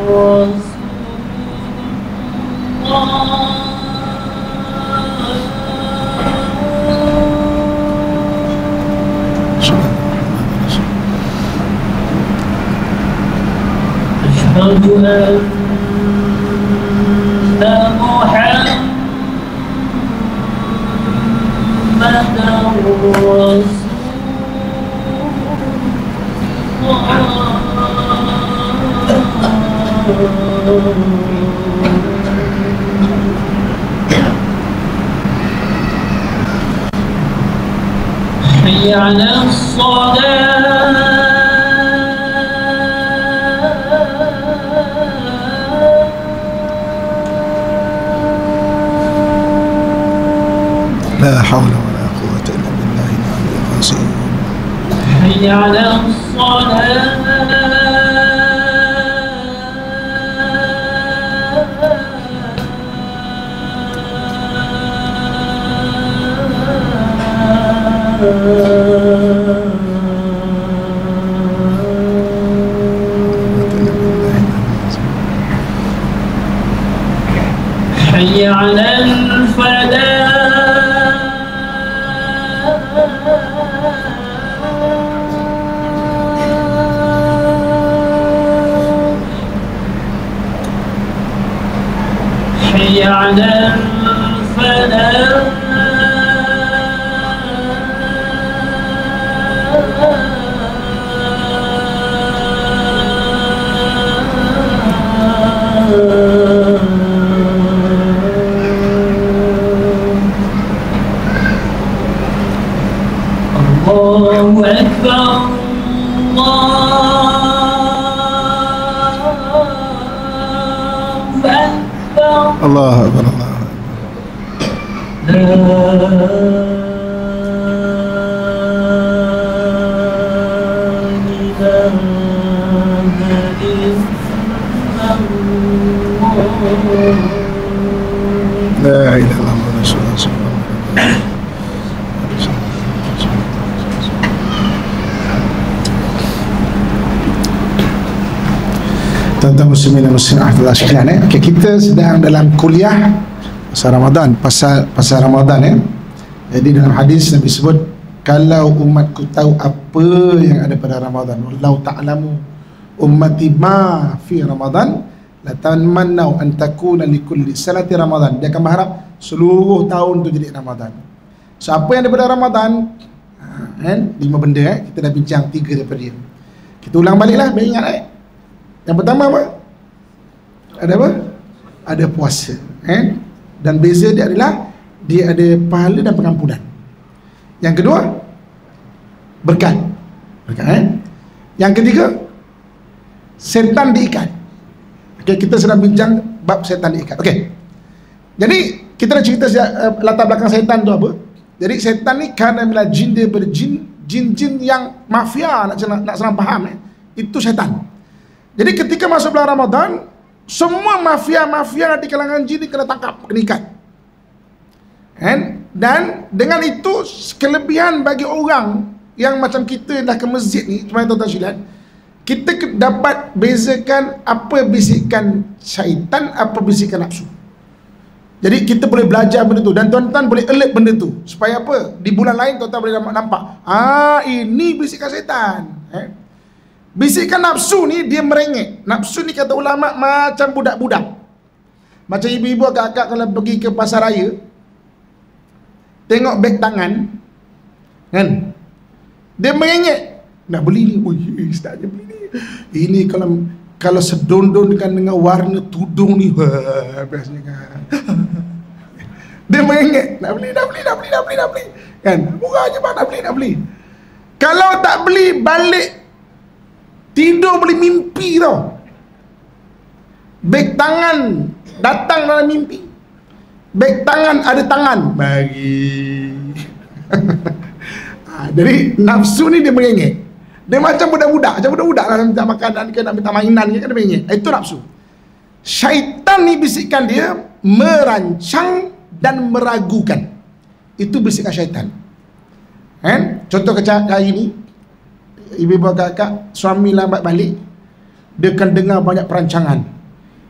رسول الله. أشهد أن محمدًا رسول حي على الصلاة. لا حول ولا قوة إلا بالله العلي العظيم. حي على الصلاة. حي على الفلاح. حي على الفلاح. الله أكبر. الله أكبر، الله أكبر. لا لا إله إلا الله رسول الله صلى الله عليه وسلم. Tuan-tuan muslimin dan muslimat sekalian, okay, kita sedang dalam kuliah pasal Ramadan, pasal Ramadan ya. Jadi dalam hadis Nabi sebut, kalau umatku tahu apa yang ada pada Ramadan, wallahu ta'lamu ummati ma fi Ramadan la tamannau an takuna li kulli sanati Ramadan. Dia akan berharap seluruh tahun tu jadi Ramadan. So apa yang ada pada Ramadan, kan? 5 benda kita dah bincang 3 daripada dia. Kita ulang baliklah, biar ingat Yang pertama apa? Ada apa? Ada puasa, dan beza dia adalah dia ada pahala dan pengampunan. Yang kedua, berkat, Yang ketiga, setan diikat. Okay, kita sedang bincang bab setan diikat. Okay, jadi kita nak cerita latar belakang setan tu apa. Jadi setan ni kerana bila jin daripada jin yang mafia, nak senang faham, itu setan. Jadi ketika masuk bulan Ramadan, semua mafia di kalangan jin ni kena tangkap, kena ikat. Dan dengan itu kelebihan bagi orang yang macam kita dah ke masjid ni, tuan-tuan silat, kita dapat bezakan apa bisikan syaitan, apa bisikan nafsu. Jadi kita boleh belajar benda tu, dan tuan-tuan boleh alert benda tu. Supaya apa? Di bulan lain tuan-tuan boleh nampak, ini bisikan syaitan. Bisikan nafsu ni dia merengek. Nafsu ni kata ulama macam budak-budak. Macam ibu-ibu agak-agak kalau pergi ke pasar raya, tengok beg tangan, kan? Dia merengek, nak beli ni. Ustaz dia beli ni. Ini kalau sedondonkan dengan warna tudung ni, biasanya kan. Dia merengek, nak beli. Kan? Murah je bang, nak beli. Kalau tak beli, balik tidur boleh mimpi tau. Beg tangan datang dalam mimpi. Beg tangan ada tangan bagi. Jadi nafsu ni dia merengek. Dia macam budak-budak lah, nak minta makanan ke, nak minta mainan ke, dia merengek. Itu nafsu. Syaitan ni bisikan dia merancang dan meragukan. Itu bisikan syaitan. Contoh kecil hari ni, ibu-ibu kakak, suami lambat balik, dia akan dengar banyak perancangan.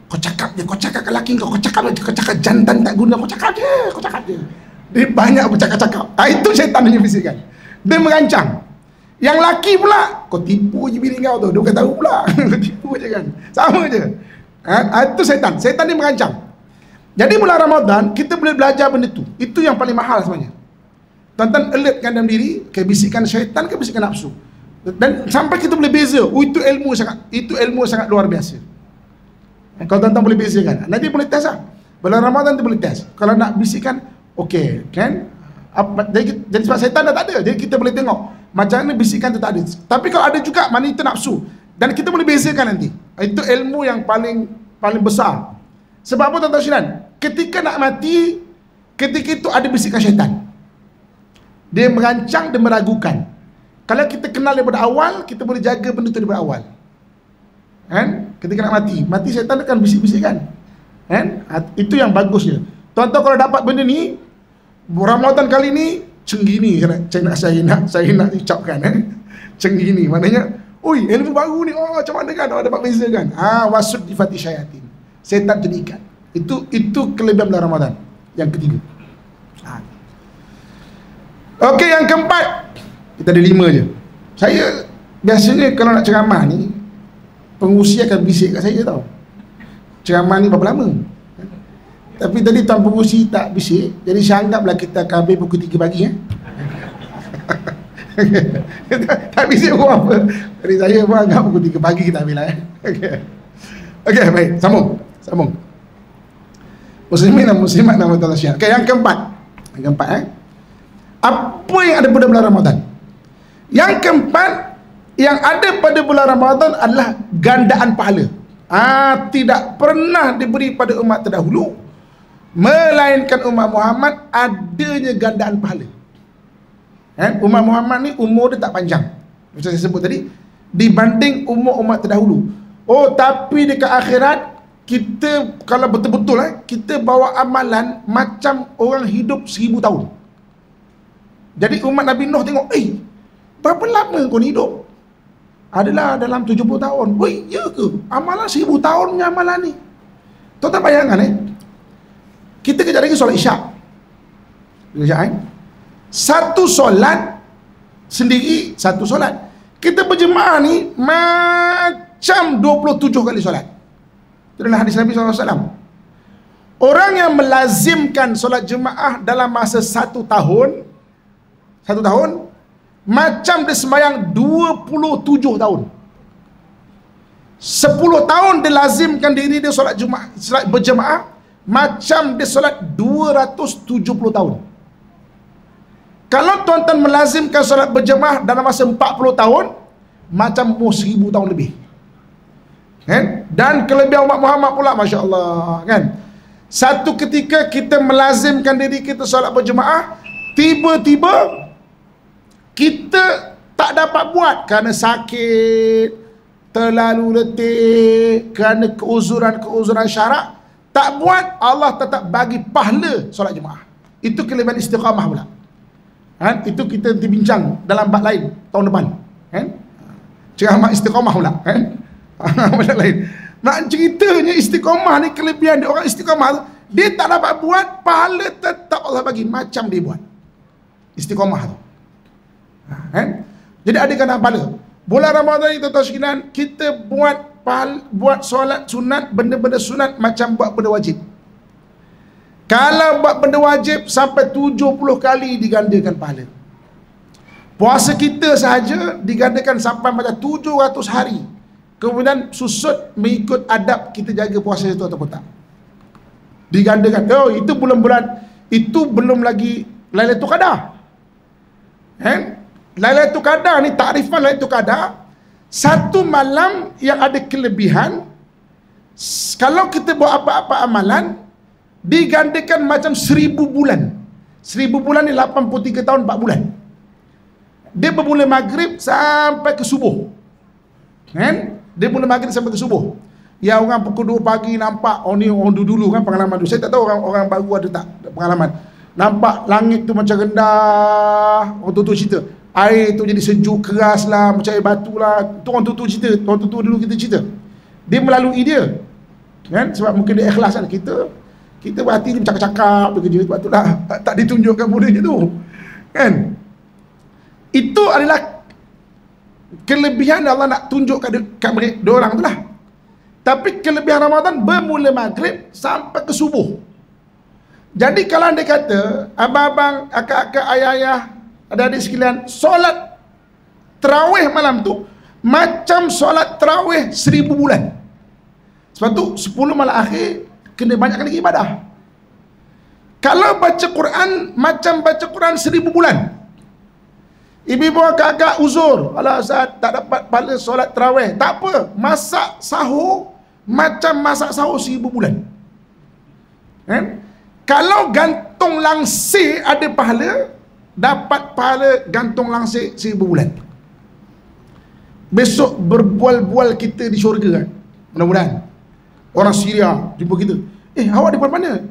Kau cakap ke lelaki kau cakap jantan tak guna, kau cakap je. Dia banyak bercakap-cakap. Itu syaitan punya bisikan. Dia merancang. Yang laki pula, kau tipu je bini kau tu, dia bukan tahu pula. Kau tipu je kan. Sama je. Itu syaitan. Syaitan dia merancang. Jadi bulan Ramadan kita boleh belajar benda tu. Itu yang paling mahal sebenarnya. Tuan-tuan alertkan dalam diri ke bisikan syaitan ke bisikan nafsu. Dan sampai kita boleh beza. Itu ilmu sangat luar biasa. Kalau tuan-tuan boleh bezakan, nanti boleh test lah. Bulan Ramadan tu boleh test. Kalau nak bisikan, okey, kan? Jadi sebab syaitan dah tak ada, jadi kita boleh tengok macam mana bisikan tu tak ada. Tapi kalau ada juga, mana itu nafsu. Dan kita boleh bezakan nanti. Itu ilmu yang paling besar. Sebab apa tuan-tuan sekalian? Ketika nak mati, ketika itu ada bisikan syaitan. Dia merancang, dia meragukan. Kalau kita kenal daripada awal, kita boleh jaga benda tu daripada awal. Kan? Ketika nak mati syaitan akan bisik-bisikkan. Kan? Itu yang bagusnya. Tuan-tuan kalau dapat benda ni, Ramadan kali ni cenggini saya nak ucapkan. Cenggini maknanya, oi, ilmu baru ni, macam mana kan? Dapat beza kan? Wasud difati syayatin. Syaitan terikat. Itu kelebihan bulan Ramadan. Yang ketiga. Okey, yang keempat. Kita ada 5 je. Saya biasanya kalau nak ceramah ni, pengurusi akan bisik kat saya tau. Ceramah ni berapa lama? Tapi tadi tuan pengurusi tak bisik, jadi saya anggaplah kita akan habis pukul 3 pagi. Tak bisik pun apa. Jadi saya pun anggap pukul 3 pagi kita habis lah. Okey, baik, sambung. Muslimin dan muslimat dan tuan-tuan sekalian. Okey, yang keempat. Apa yang ada pada bulan Ramadan? Yang keempat, yang ada pada bulan Ramadan adalah gandaan pahala. Tidak pernah diberi pada umat terdahulu, melainkan umat Muhammad adanya gandaan pahala. Umat Muhammad ni umur dia tak panjang, macam saya sebut tadi, dibanding umur umat terdahulu. Tapi dekat akhirat, kita kalau betul-betul kita bawa amalan macam orang hidup 1000 tahun. Jadi umat Nabi Nuh tengok, berapa lama kau ni hidup? Adalah dalam 70 tahun. Ya ke? Amalan 1000 tahun punya amalan ni. Tuan-tuan bayangkan kita kejap lagi solat isyak. Satu solat sendiri, satu solat. Kita berjemaah ni macam 27 kali solat. Itu adalah hadis Nabi SAW. Orang yang melazimkan solat jemaah dalam masa 1 tahun, macam dia sembahyang 27 tahun. 10 tahun dia lazimkan diri dia solat berjemaah, macam dia solat 270 tahun. Kalau tuan-tuan melazimkan solat berjemaah dalam masa 40 tahun, macam 1000 tahun lebih. Dan kelebihan umat Muhammad pula, Masya Allah, kan? Satu ketika kita melazimkan diri kita solat berjemaah, tiba-tiba kita tak dapat buat kerana sakit, terlalu letih, kerana keuzuran syarak, tak buat, Allah tetap bagi pahala solat jemaah. Itu kelebihan istiqamah pula. Kan? Itu kita dibincang dalam bab lain tahun depan. Kan? Ceramah istiqamah pula. Kan? Bab lain. Nak ceritanya istiqamah ni, kelebihan dia orang istiqamah tu, dia tak dapat buat, pahala tetap Allah bagi macam dia buat. Istiqamah tu. Kan? Jadi ada kena pahala. Bulan Ramadan ni tuan-tuan sekalian, kita buat solat sunat, benda-benda sunat macam buat benda wajib. Kalau buat benda wajib sampai 70 kali digandakan pahala. Puasa kita sahaja digandakan sampai macam 700 hari. Kemudian susut mengikut adab kita jaga puasa itu ataupun tak. Digandakan. Oh, itu bulan-bulan, itu belum lagi Lailatul Qadar. Lailatul Qadar ni, takrifan Lailatul Qadar, satu malam yang ada kelebihan. Kalau kita buat apa-apa amalan, digandakan macam 1000 bulan. 1000 bulan ni 83 tahun 4 bulan. Dia bermula maghrib sampai ke subuh. Kan? Dia mula maghrib sampai ke subuh. Ya, orang pukul 2 pagi nampak, oh ni orang dulu kan pengalaman tu. Saya tak tahu orang baru ada tak pengalaman. Nampak langit tu macam rendah. Orang tu cerita. Air tu jadi sejuk keras lah, macam air batu lah. Tu orang tu cerita. Orang tu dulu kita cerita. Dia melalui dia. Kan? Sebab mungkin dia ikhlas kan. Kita berhati dia bercakap-cakap bekerja, sebab tu lah tak ditunjukkan budaya tu. Kan? Itu adalah kelebihan Allah nak tunjuk kat mereka, dua orang tu lah. Tapi kelebihan Ramadan bermula maghrib sampai ke subuh. Jadi kalau anda kata, abang-abang, akak-akak, ayah-ayah, adik-adik sekalian, solat tarawih malam tu macam solat tarawih 1000 bulan. Sebab tu 10 malam akhir kena banyakkan lagi ibadah. Kalau baca Quran macam baca Quran 1000 bulan. Ibu-ibu agak-agak uzur, kalau Ustaz tak dapat pahala solat tarawih, tak apa, masak sahur macam masak sahur 1000 bulan. Kan? Kalau gantung langsir ada pahala, dapat pahala gantung langsir 1000 bulan. Besok berbual-bual kita di syurga kan? Mudah-mudahan. Orang Syria jumpa kita. Awak daripada mana?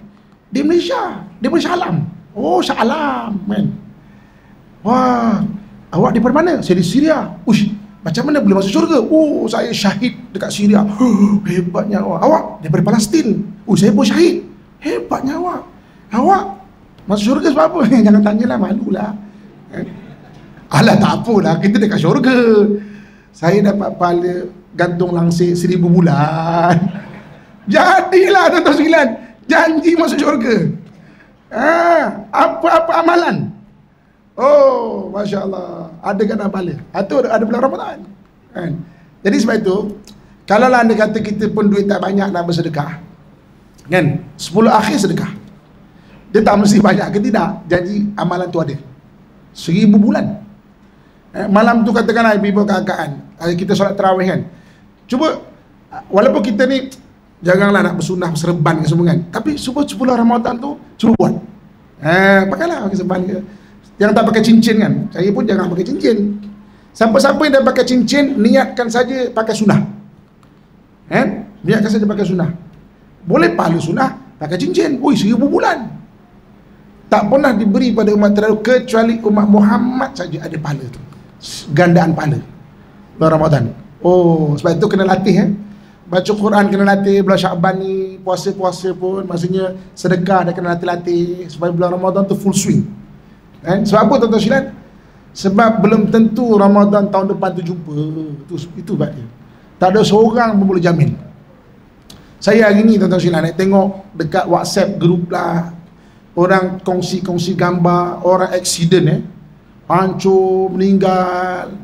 Di Malaysia. Di Malaysia Alam. Oh, Shah Alam, man. Wah, awak daripada mana? Saya di Syria. Uish, macam mana boleh masuk syurga? Oh, saya syahid dekat Syria. Hebatnya awak. Awak daripada Palestin. Oh, saya pun syahid. Hebatnya awak. Awak masuk syurga sebab apa? Jangan tanyalah, malulah. Alah, tak apalah, kita dekat syurga. Saya dapat pahala gantung langsir 1000 bulan. Jadilah tuan-tuan sekalian, janji masuk syurga. Apa-apa amalan. Oh, Masya Allah, ada kan pahala. Itu ada bulan Ramadan kan? Jadi sebab itu, kalau anda kata kita pun duit tak banyak nak bersedekah kan, 10 akhir sedekah, dia tak mesti banyak ke tidak, janji amalan tu ada 1000 bulan. Malam tu katakanlah ibu-ibu kakak-kakan, kita solat tarawih kan, cuba, walaupun kita ni janganlah nak bersunah serban ke semua kan, tapi cuba 10 Ramadan tu cuba buat. Pakailah pakai serban ke. Yang tak pakai cincin kan, saya pun jangan pakai cincin. Siapa-siapa yang dah pakai cincin, niatkan saja pakai sunnah. Niatkan saja pakai sunnah. Boleh pahala sunnah pakai cincin. 1000 bulan. Tak pernah diberi pada umat terdahulu kecuali umat Muhammad saja ada pahala tu. Gandaan pahala bulan Ramadan. Oh, sebab itu kena latih baca Quran kena latih. Bulan Syaban ni puasa-puasa pun maksudnya sedekah dah kena latih supaya bulan Ramadan tu full swing. Sebab apa tuan-tuan sekalian? Sebab belum tentu Ramadan tahun depan tu jumpa. Itu sebab dia. Tak ada seorang pun boleh jamin. Saya hari ni tuan-tuan sekalian tengok dekat WhatsApp group lah, orang kongsi-kongsi gambar orang aksiden hancur, meninggal.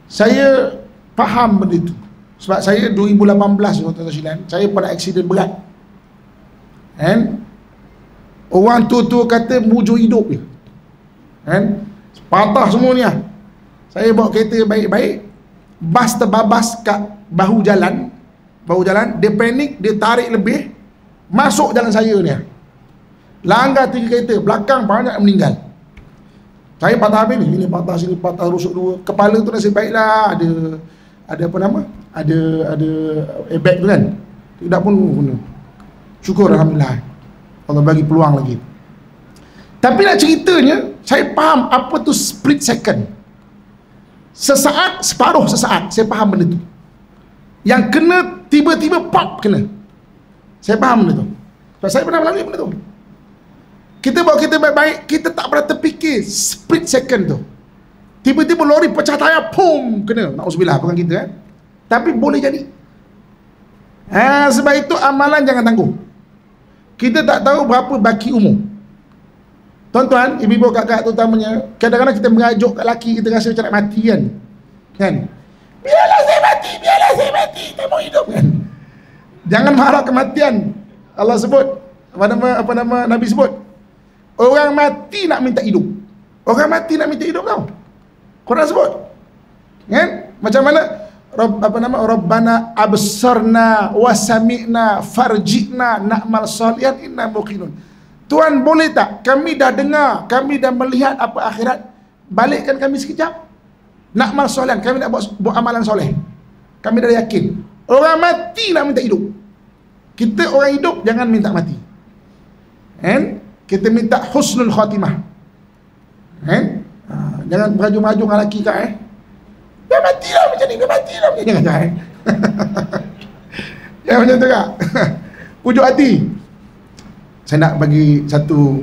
Saya faham benda itu. Sebab saya 2018 tuan-tuan sekalian, saya pernah aksiden berat. Orang tu kata mujur hidup je. Patah semua ni lah. Saya bawa kereta baik-baik, bas terbabas kat bahu jalan, dia panik, dia tarik lebih, masuk jalan saya ni, langgar 3 kereta, belakang banyak meninggal. Saya patah habis ni, ini patah sini, patah rusuk 2. Kepala tu nasib baiklah ada apa nama, ada airbag tu kan, tidak pun guna. Syukur Alhamdulillah, Allah bagi peluang lagi. Tapi nak ceritanya, saya faham apa tu split second. Sesaat, separuh sesaat, saya faham benda tu. Yang kena tiba-tiba pop kena. Saya faham benda tu. Sebab saya pernah melalui benda tu. Kita bawa kita baik-baik, kita tak pernah terfikir split second tu. Tiba-tiba lori pecah tayar, pum, kena. Na'udzubillah, bukan kita Tapi boleh jadi. Sebab itu amalan jangan tangguh. Kita tak tahu berapa baki umur. Tuan-tuan, ibu-ibu, kakak terutamanya, kadang-kadang kita merajuk kat lelaki, kita rasa macam nak mati kan? Biarlah saya mati, tak mau hidup kan? Jangan marah kematian. Allah sebut, apa nama Nabi sebut, orang mati nak minta hidup. Orang mati nak minta hidup tau. Quran sebut. Kan? Macam mana? Rabbana absarna wa sami'na farji'na na'mal salihan inna muqinun. Tuhan, boleh tak kami dah dengar, kami dah melihat apa akhirat, balikkan kami sekejap. Na'mal salihan, kami nak buat amalan soleh. Kami dah yakin. Orang mati nak minta hidup. Kita orang hidup jangan minta mati. Kan? Kita minta husnul khatimah. Kan? Jangan merajuk-merajuk dengan lelaki kak biar matilah macam ni, biar matilah macam ni. Jangan ya macam tu kak. Pujuk hati. Saya nak bagi satu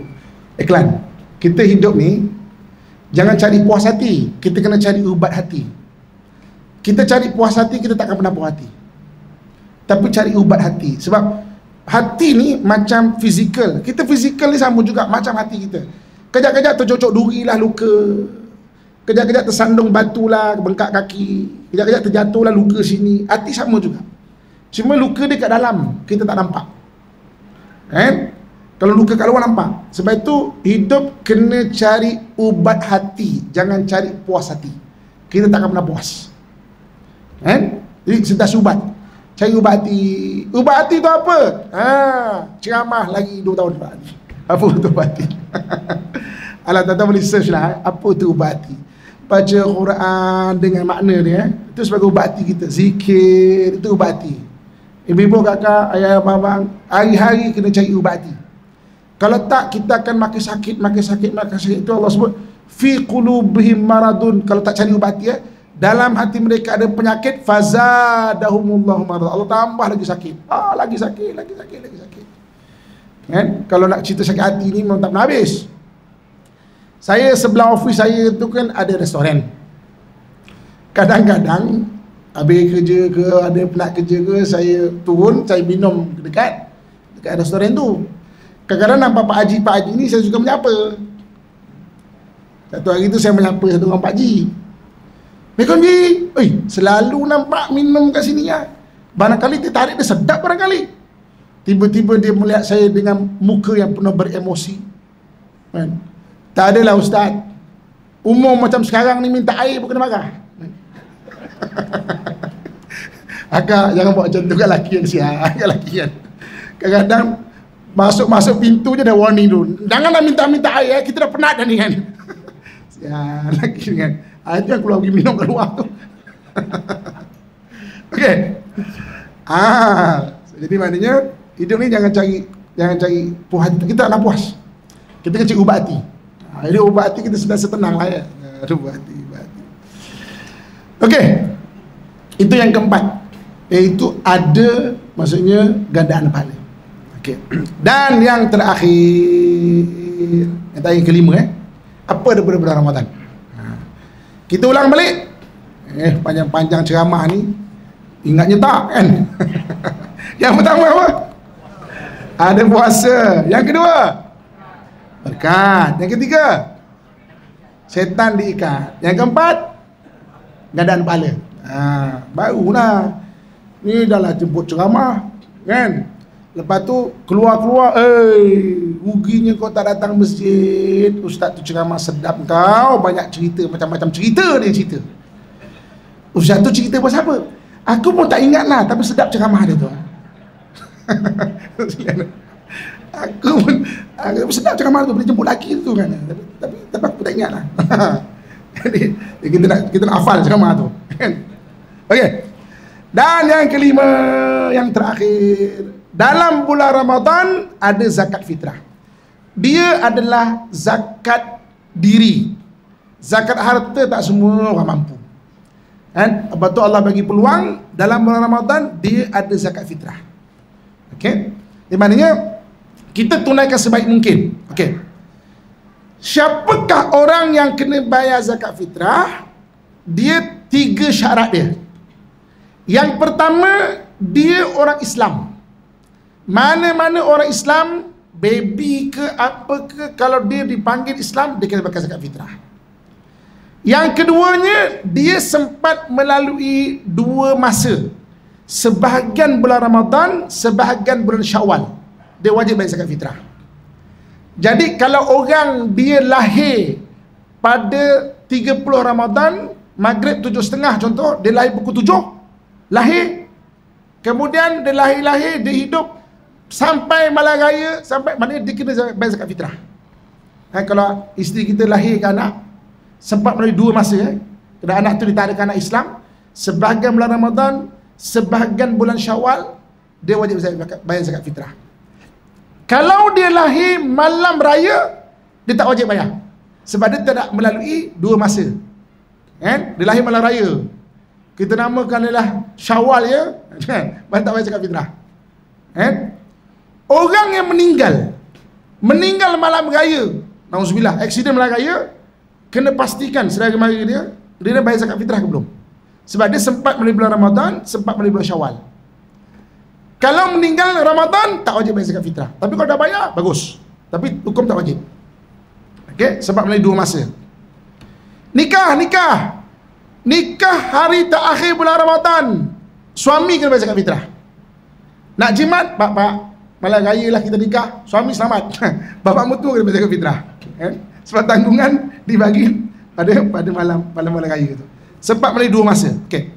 iklan. Kita hidup ni jangan cari puas hati, kita kena cari ubat hati. Kita cari puas hati, kita takkan pernah puas hati. Tapi cari ubat hati. Sebab hati ni macam fizikal. Kita fizikal ni sama juga macam hati kita. Kejap-kejap tercocok duri lah, luka. Kejap-kejap tersandung batu lah, bengkak kaki. Kejap-kejap terjatuh lah, luka sini. Hati sama juga. Cuma luka dia kat dalam, kita tak nampak. Kan? Kalau luka kat luar nampak. Sebab itu hidup kena cari ubat hati, jangan cari puas hati. Kita takkan pernah puas. Kan? Jadi sentas ubat. Cari ubat hati. Ubat hati tu apa? Ceramah lagi 2 tahun ubat hati. Apa tu ubat hati? Alah, tuan-tuan boleh search lah. Apa tu ubat hati? Baca Quran dengan makna dia. Itu sebagai ubat hati kita. Zikir, itu ubat hati. Ibu-ibu, kakak, ayah, abang, hari-hari kena cari ubat hati. Kalau tak, kita akan makin sakit. Itu Allah sebut, fi qulubihim maradun. Kalau tak cari ubat hati, dalam hati mereka ada penyakit, fazadahumullahu marad. Allah tambah lagi sakit. Lagi sakit. Kan? Kalau nak cerita sakit hati ni memang tak pernah habis. Saya sebelah ofis saya tu kan ada restoran. Kadang-kadang habis kerja ke, ada penat kerja ke, saya turun, saya minum dekat restoran tu. Kadang-kadang nampak Pak Haji ni, saya suka menyapa. Satu hari tu saya menyapa satu orang Pak Haji. Assalamualaikum Ji. Selalu nampak minum kat sini ya. Barangkali dia tarik dia sedap barangkali. Tiba-tiba dia melihat saya dengan muka yang penuh beremosi. Kan? Tak adalah Ustaz. Umur macam sekarang ni minta air pun kena marah. Akak jangan buat macam tu kat lelaki kan, siap kat lelaki kan. Kadang-kadang masuk pintu je dah warning dulu. Janganlah minta air, kita dah penat dah ni kan. Siap lelaki kan. Itu yang keluar pergi minum kat luar tu. Okey. Jadi maknanya hidup ni jangan cari puas hati. Kita nak puas. Kita kena cari ubat hati. Jadi ubat hati kita sudah setenang lah ya. Ubat hati. Okey. Itu yang keempat. Iaitu ada, maksudnya gandaan pahala. Okey. Dan yang terakhir, yang kelima apa daripada bulan Ramadan? Kita ulang balik. Panjang-panjang ceramah ni, ingatnya tak kan? Yang pertama apa? Ada puasa. Yang kedua, berkat. Yang ketiga, setan diikat. Yang keempat, gandaan pahala. Barulah ni dah lah jemput ceramah kan. Lepas tu keluar-keluar, ruginya kau tak datang masjid. Ustaz tu ceramah sedap kau, banyak cerita, macam-macam cerita dia cerita. Ustaz tu cerita pasal apa? Aku pun tak ingat lah, tapi sedap ceramah dia tu. Aku sedap ceramah tu, boleh jemput lelaki tu kan. Tapi aku tak ingat lah. Jadi kita nak hafal ceramah tu kan. Okey. Dan yang kelima, yang terakhir, dalam bulan Ramadan ada zakat fitrah. dia adalah zakat diri. Zakat harta tak semua orang mampu. Kan? Lepas tu Allah bagi peluang dalam bulan Ramadan dia ada zakat fitrah. Okey. Di maknanya kita tunaikan sebaik mungkin. Okey. Siapakah orang yang kena bayar zakat fitrah? Dia 3 syarat dia. Yang pertama, dia orang Islam. Mana-mana orang Islam, baby ke apa ke, kalau dia dipanggil Islam, dia kena pakai zakat fitrah. Yang keduanya, dia sempat melalui 2 masa. Sebahagian bulan Ramadan, sebahagian bulan Syawal. Dia wajib bayar zakat fitrah. Jadi kalau orang dia lahir pada 30 Ramadan, Maghrib 7.30 contoh, dia lahir pukul 7, lahir. Kemudian dia lahir, dia hidup sampai malam raya, sampai mana dia kena bayar zakat fitrah. Kalau isteri kita lahirkan anak, sempat melalui 2 masa, dan anak tu ditarikan anak Islam, sebahagian bulan Ramadan, sebahagian bulan Syawal, dia wajib bayar zakat fitrah. Kalau dia lahir malam raya, dia tak wajib bayar, sebab dia tidak melalui 2 masa. Dia lahir malam raya, kita namakan adalah Syawal, ya, tak bayar zakat fitrah. Orang yang meninggal malam raya, nauzubillah, aksiden malam raya, kena pastikan saudara mara dia bayar zakat fitrah ke belum, sebab dia sempat melalui bulan Ramadan, sempat melalui bulan Syawal. Kalau meninggal Ramadan, tak wajib bayar zakat fitrah. Tapi kalau dah bayar, bagus, tapi hukum tak wajib. Okey, sebab melalui 2 masa. Nikah hari terakhir bulan Ramadan, suami kena bayar zakat fitrah. Nak jimat, pak, malam raya lah kita nikah, suami selamat, bapak mutu kena bayar zakat fitrah. Sebab tanggungan dibagi pada malam raya tu. Sebab melalui 2 masa. Okey.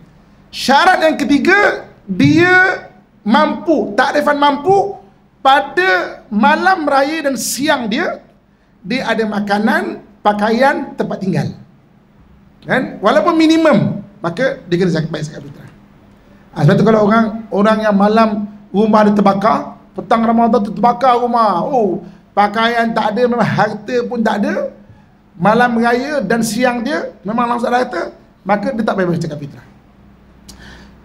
Syarat yang ketiga, dia mampu, takrifan mampu pada malam raya dan siang dia ada makanan, pakaian, tempat tinggal. Kan? Walaupun minimum, maka dia kena bayar zakat fitrah. Sebab tu kalau orang yang malam rumah dia terbakar, petang Ramadan tu terbakar rumah, pakaian tak ada, memang harta pun tak ada, malam raya dan siang dia memang langsung ada harta, maka dia tak bayar zakat fitrah.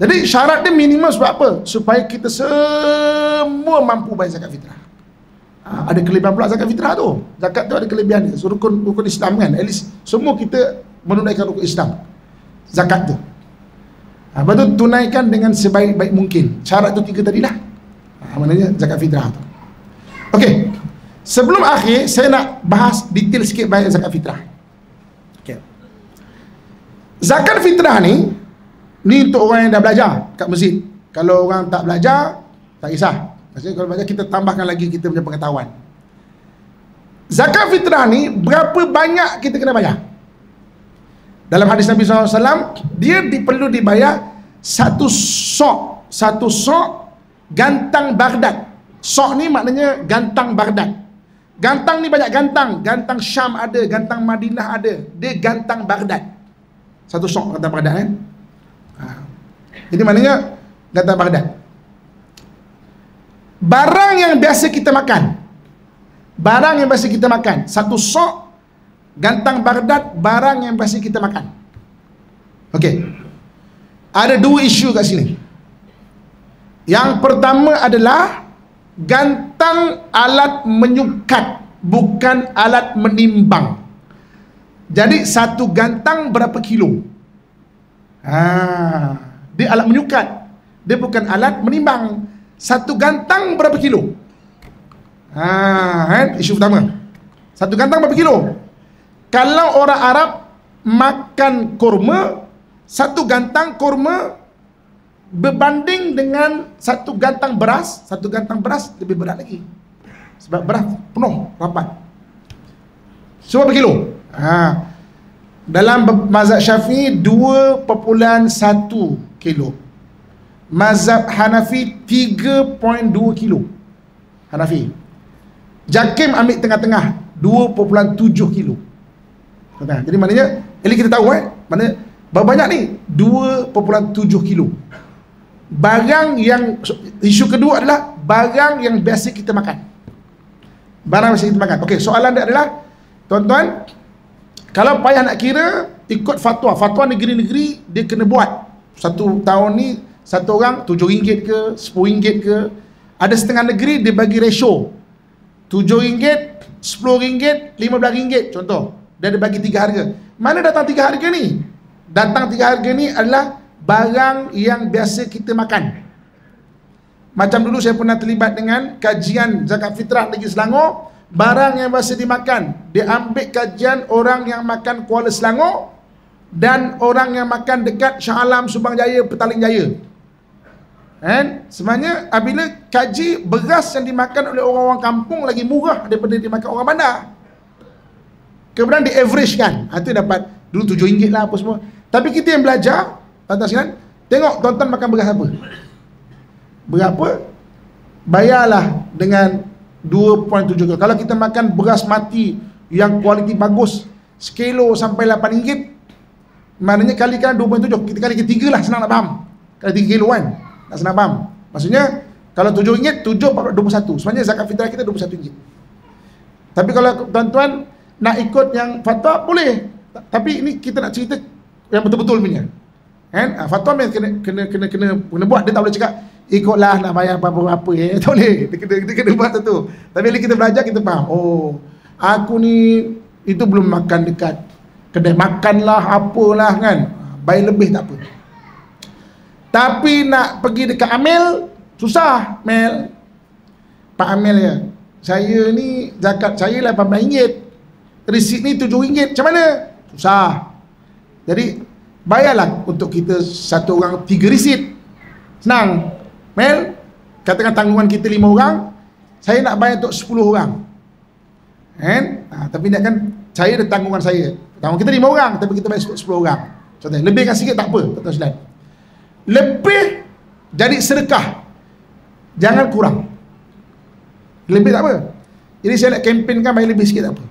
Jadi syarat dia minimum sebab apa? Supaya kita semua mampu bayar zakat fitrah. Ada kelebihan pula zakat fitrah tu. Zakat tu ada kelebihan dia. So, rukun Islam kan, at least semua kita menunaikan rukun Islam, zakat tu. Lepas tu tunaikan dengan sebaik-baik mungkin. Syarat tu 3 tadilah. Maknanya zakat fitrah tu. Okey. Sebelum akhir, saya nak bahas detail sikit bayar zakat fitrah. Okay. Zakat fitrah ni untuk orang yang dah belajar kat masjid. Kalau orang tak belajar, tak kisah. Maksudnya kalau belajar, kita tambahkan lagi kita punya pengetahuan. Zakat fitrah ni, berapa banyak kita kena bayar? Dalam hadis Nabi SAW, dia perlu dibayar 1 sok gantang Baghdad. Sok ni maknanya gantang Baghdad. Gantang ni banyak gantang. Gantang Syam ada, gantang Madinah ada. Dia gantang Baghdad. 1 sok gantang Baghdad. Jadi maknanya gantang Baghdad. Barang yang biasa kita makan. 1 sok gantang Baghdad, barang yang biasa kita makan. Okey. Ada 2 isu kat sini. Yang pertama adalah gantang alat menyukat, bukan alat menimbang. Jadi 1 gantang berapa kilo? Dia alat menyukat, dia bukan alat menimbang. 1 gantang berapa kilo? Isu pertama. 1 gantang berapa kilo? Kalau orang Arab makan kurma, 1 gantang kurma berbanding dengan 1 gantang beras. 1 gantang beras lebih berat lagi, sebab beras penuh, rapat. So berapa kilo? Dalam mazhab Syafi'i 2.1 kilo. Mazhab Hanafi 3.2 kilo. Hanafi. Jakim ambil tengah-tengah 2.7 kilo. Jadi maknanya, kita tahu maknanya berapa banyak ni? 2.7 kilo. Barang yang, isu kedua adalah barang yang biasa kita makan. Barang biasa kita makan. Okey, soalan dia adalah, tuan-tuan, kalau payah nak kira, ikut fatwa. Fatwa negeri-negeri dia kena buat. Satu tahun ni satu orang RM7 ke, RM10 ke. Ada setengah negeri dia bagi ratio RM7, RM10, RM15 contoh. Dia ada bagi 3 harga. Mana datang 3 harga ni? Datang 3 harga ni adalah barang yang biasa kita makan. Macam dulu saya pernah terlibat dengan kajian zakat fitrah Negeri Selangor. Barang yang biasa dimakan, dia ambil kajian orang yang makan Kuala Selangor dan orang yang makan dekat Shah Alam, Subang Jaya, Petaling Jaya. Sebenarnya apabila kaji, beras yang dimakan oleh orang-orang kampung lagi murah daripada dimakan orang bandar. Kemudian di average kan, itu dapat dulu RM7 lah apa semua. Tapi kita yang belajar, tuan-tuan, tengok tuan-tuan makan beras apa, berapa, bayarlah dengan 2.7 kilo. Kalau kita makan beras mati yang kualiti bagus, sekilo sampai RM8, maknanya kalikan 2.7, kita kali ke 3 lah, senang nak faham. Kali 3 kilo kan, nak senang faham. Maksudnya kalau RM7, 7/21. Sebenarnya zakat fitrah kita RM21. Tapi kalau tuan-tuan nak ikut yang fatwa boleh. Tapi ini kita nak cerita yang betul-betul punya. Fatwa memang kena buat. Dia tak boleh cakap ikutlah nak bayar apa-apa tak boleh. Dia kena buat tu. Tapi bila kita belajar kita faham. Oh, aku ni itu belum makan dekat kedai makanlah apalah kan. Bayar lebih tak apa. Tapi nak pergi dekat Amil susah, Mel. Pak Amil ya. Saya ni zakat saya RM18. Resit ni RM7. Macam mana? Susah. Jadi bayarlah untuk kita satu orang 3 resit. Senang. Mel, katakan tanggungan kita 5 orang, saya nak bayar untuk 10 orang. Tapi nak kan saya ada tanggungan saya. Tanggungan kita 5 orang, tapi kita bayar 10 orang. Contohnya, lebihkan sikit tak apa, tuan-tuan sekalian. Lebih jadi sedekah. Jangan kurang. Lebih tak apa. Jadi saya nak kempenkan bayar lebih sikit tak apa.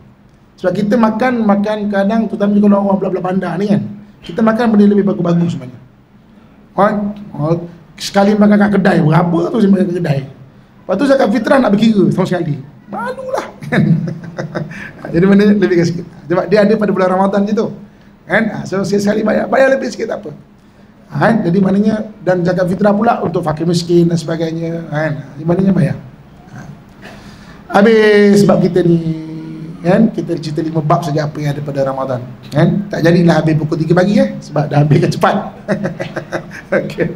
Sebab kita makan kadang, terutama kalau orang belah-belah bandar ni kan, kita makan benda lebih bagus-bagus sebenarnya. Sekali makan kat kedai, berapa tu saya makan kat kedai. Lepas tu zakat fitrah nak berkira sama sekali. Malulah kan. Jadi mana lebih sikit. Sebab dia ada pada bulan Ramadan je tu. Kan? So sekali bayar lebih sikit tak apa. Jadi maknanya, dan zakat fitrah pula untuk fakir miskin dan sebagainya. Jadi maknanya bayar. Habis sebab kita ni kita cerita 5 bab saja apa yang ada pada Ramadan. Tak jadilah habis pukul 3 pagi sebab dah habiskan cepat. Okay.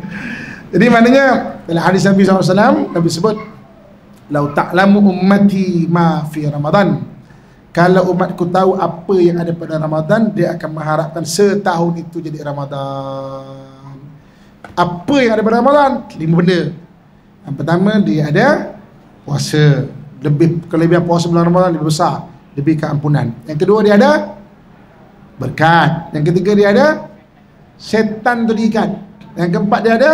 Jadi maknanya dalam hadis Nabi SAW, Nabi sebut, "Lau ta'lamu ummati ma fi Ramadan." Kalau umatku tahu apa yang ada pada Ramadan, dia akan mengharapkan setahun itu jadi Ramadan. Apa yang ada pada Ramadan? 5 benda. Yang pertama, dia ada puasa. Kelebihan puasa bulan Ramadan lebih besar, lebih keampunan. Yang kedua, dia ada berkat. Yang ketiga, dia ada setan tu diikat. Yang keempat, dia ada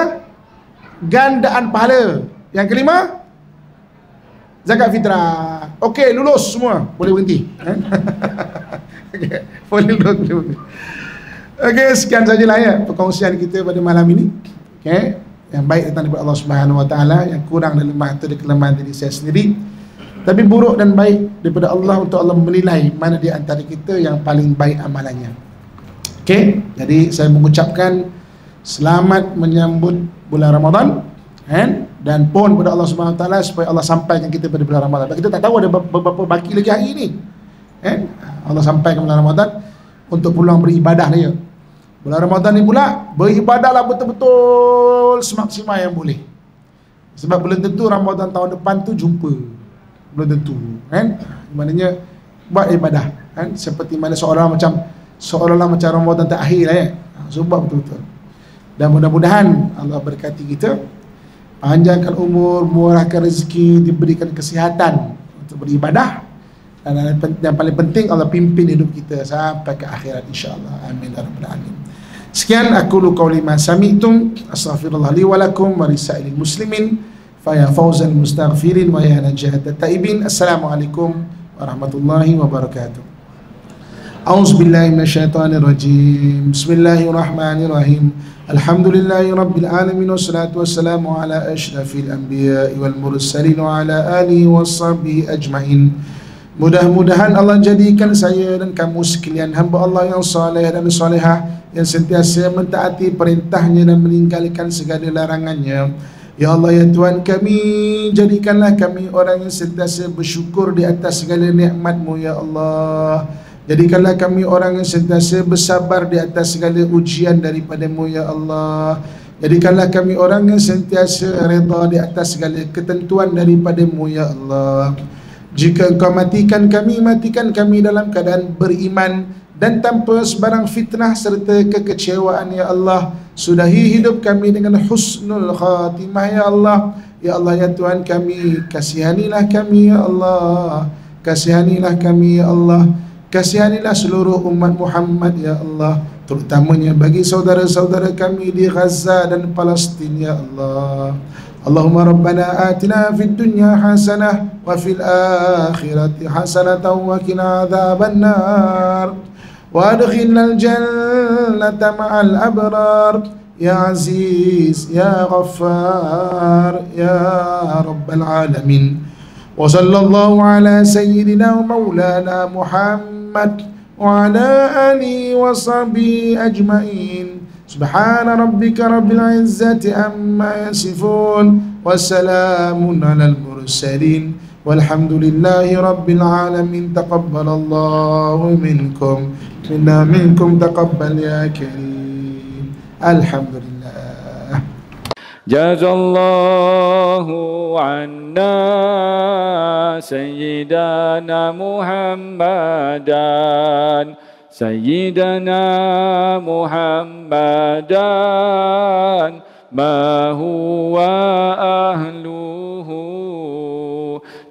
gandaan pahala. Yang kelima, zakat fitrah. Okey, lulus semua, boleh berhenti. Okay, boleh lulus. Okey, sekian sajalah ya perkongsian kita pada malam ini. Okey, yang baik datang daripada Allah Subhanahu Wa Taala, yang kurang dan lemah itu dari kelemahan diri saya sendiri. Tapi buruk dan baik daripada Allah, untuk Allah menilai mana di antara kita yang paling baik amalannya. Okey, jadi saya mengucapkan selamat menyambut bulan Ramadan, dan pohon kepada Allah Subhanahu Wa Taala supaya Allah sampaikan kita pada bulan Ramadan. Kita tak tahu ada berapa baki lagi hari ini. Allah sampaikan bulan Ramadan untuk peluang beribadah dia. Bulan Ramadan ni pula beribadahlah betul-betul semaksimal yang boleh. Sebab belum tentu Ramadan tahun depan tu jumpa. Belum tentu, maknanya buat ibadah, seperti mana seolah-olah macam Ramadan terakhir lah sebab betul-betul. Dan mudah-mudahan Allah berkati kita, panjangkan umur, murahkan rezeki, diberikan kesihatan untuk beribadah, dan yang paling penting Allah pimpin hidup kita sampai ke akhirat insya-Allah. Amin ya rabbal alamin. Sekian aku qauli ma sami'tum, astaghfirullah li wa lakum wa lisairil muslimin, fa ya fawzal mustaghfirin wa ya najat taibin. Assalamualaikum warahmatullahi wabarakatuh. A'udzubillahi minasyaitonirrajim. Bismillahirrahmanirrahim. Alhamdulillahi rabbil alamin wassalatu wassalamu ala asyrafil anbiya'i wal mursalin wa ala alihi washabihi ajmain. Mudah-mudahan Allah jadikan saya dan kamu sekalian hamba Allah yang saleh dan salehah, yang sentiasa mentaati perintahnya dan meninggalkan segala larangannya. Ya Allah, ya Tuhan kami, jadikanlah kami orang yang sentiasa bersyukur di atas segala nikmat-Mu ya Allah. Jadikanlah kami orang yang sentiasa bersabar di atas segala ujian daripada-Mu ya Allah. Jadikanlah kami orang yang sentiasa redha di atas segala ketentuan daripada-Mu ya Allah. Jika Engkau matikan kami dalam keadaan beriman dan tanpa sebarang fitnah serta kekecewaan ya Allah. Sudahi hidup kami dengan husnul khatimah ya Allah. Ya Allah, ya Tuhan kami, kasihanilah kami ya Allah. Kasihanilah kami ya Allah. Kasihanilah seluruh umat Muhammad ya Allah, terutamanya bagi saudara-saudara kami di Gaza dan Palestin ya Allah. Allahumma rabbana atina fid dunya hasanah wa fil akhirati hasanatan wa qina adzaban nar wa adkhilnal jannata ma'al abrar ya aziz ya ghaffar ya rabbal alamin. Wa sallallahu ala sayyidina wa maulana Muhammad wa ala alihi wa sahbihi ajmain. Subhana rabbika rabbil izzati amma yasifun wa salamun alal mursalin walhamdulillahi rabbil alamin. Taqabbalallahu minkum minna minkum taqabbal ya karim. Alhamdulillah. Jazallahu anna Sayyidana Muhammadan Sayyidana Muhammadan ma huwa ahlu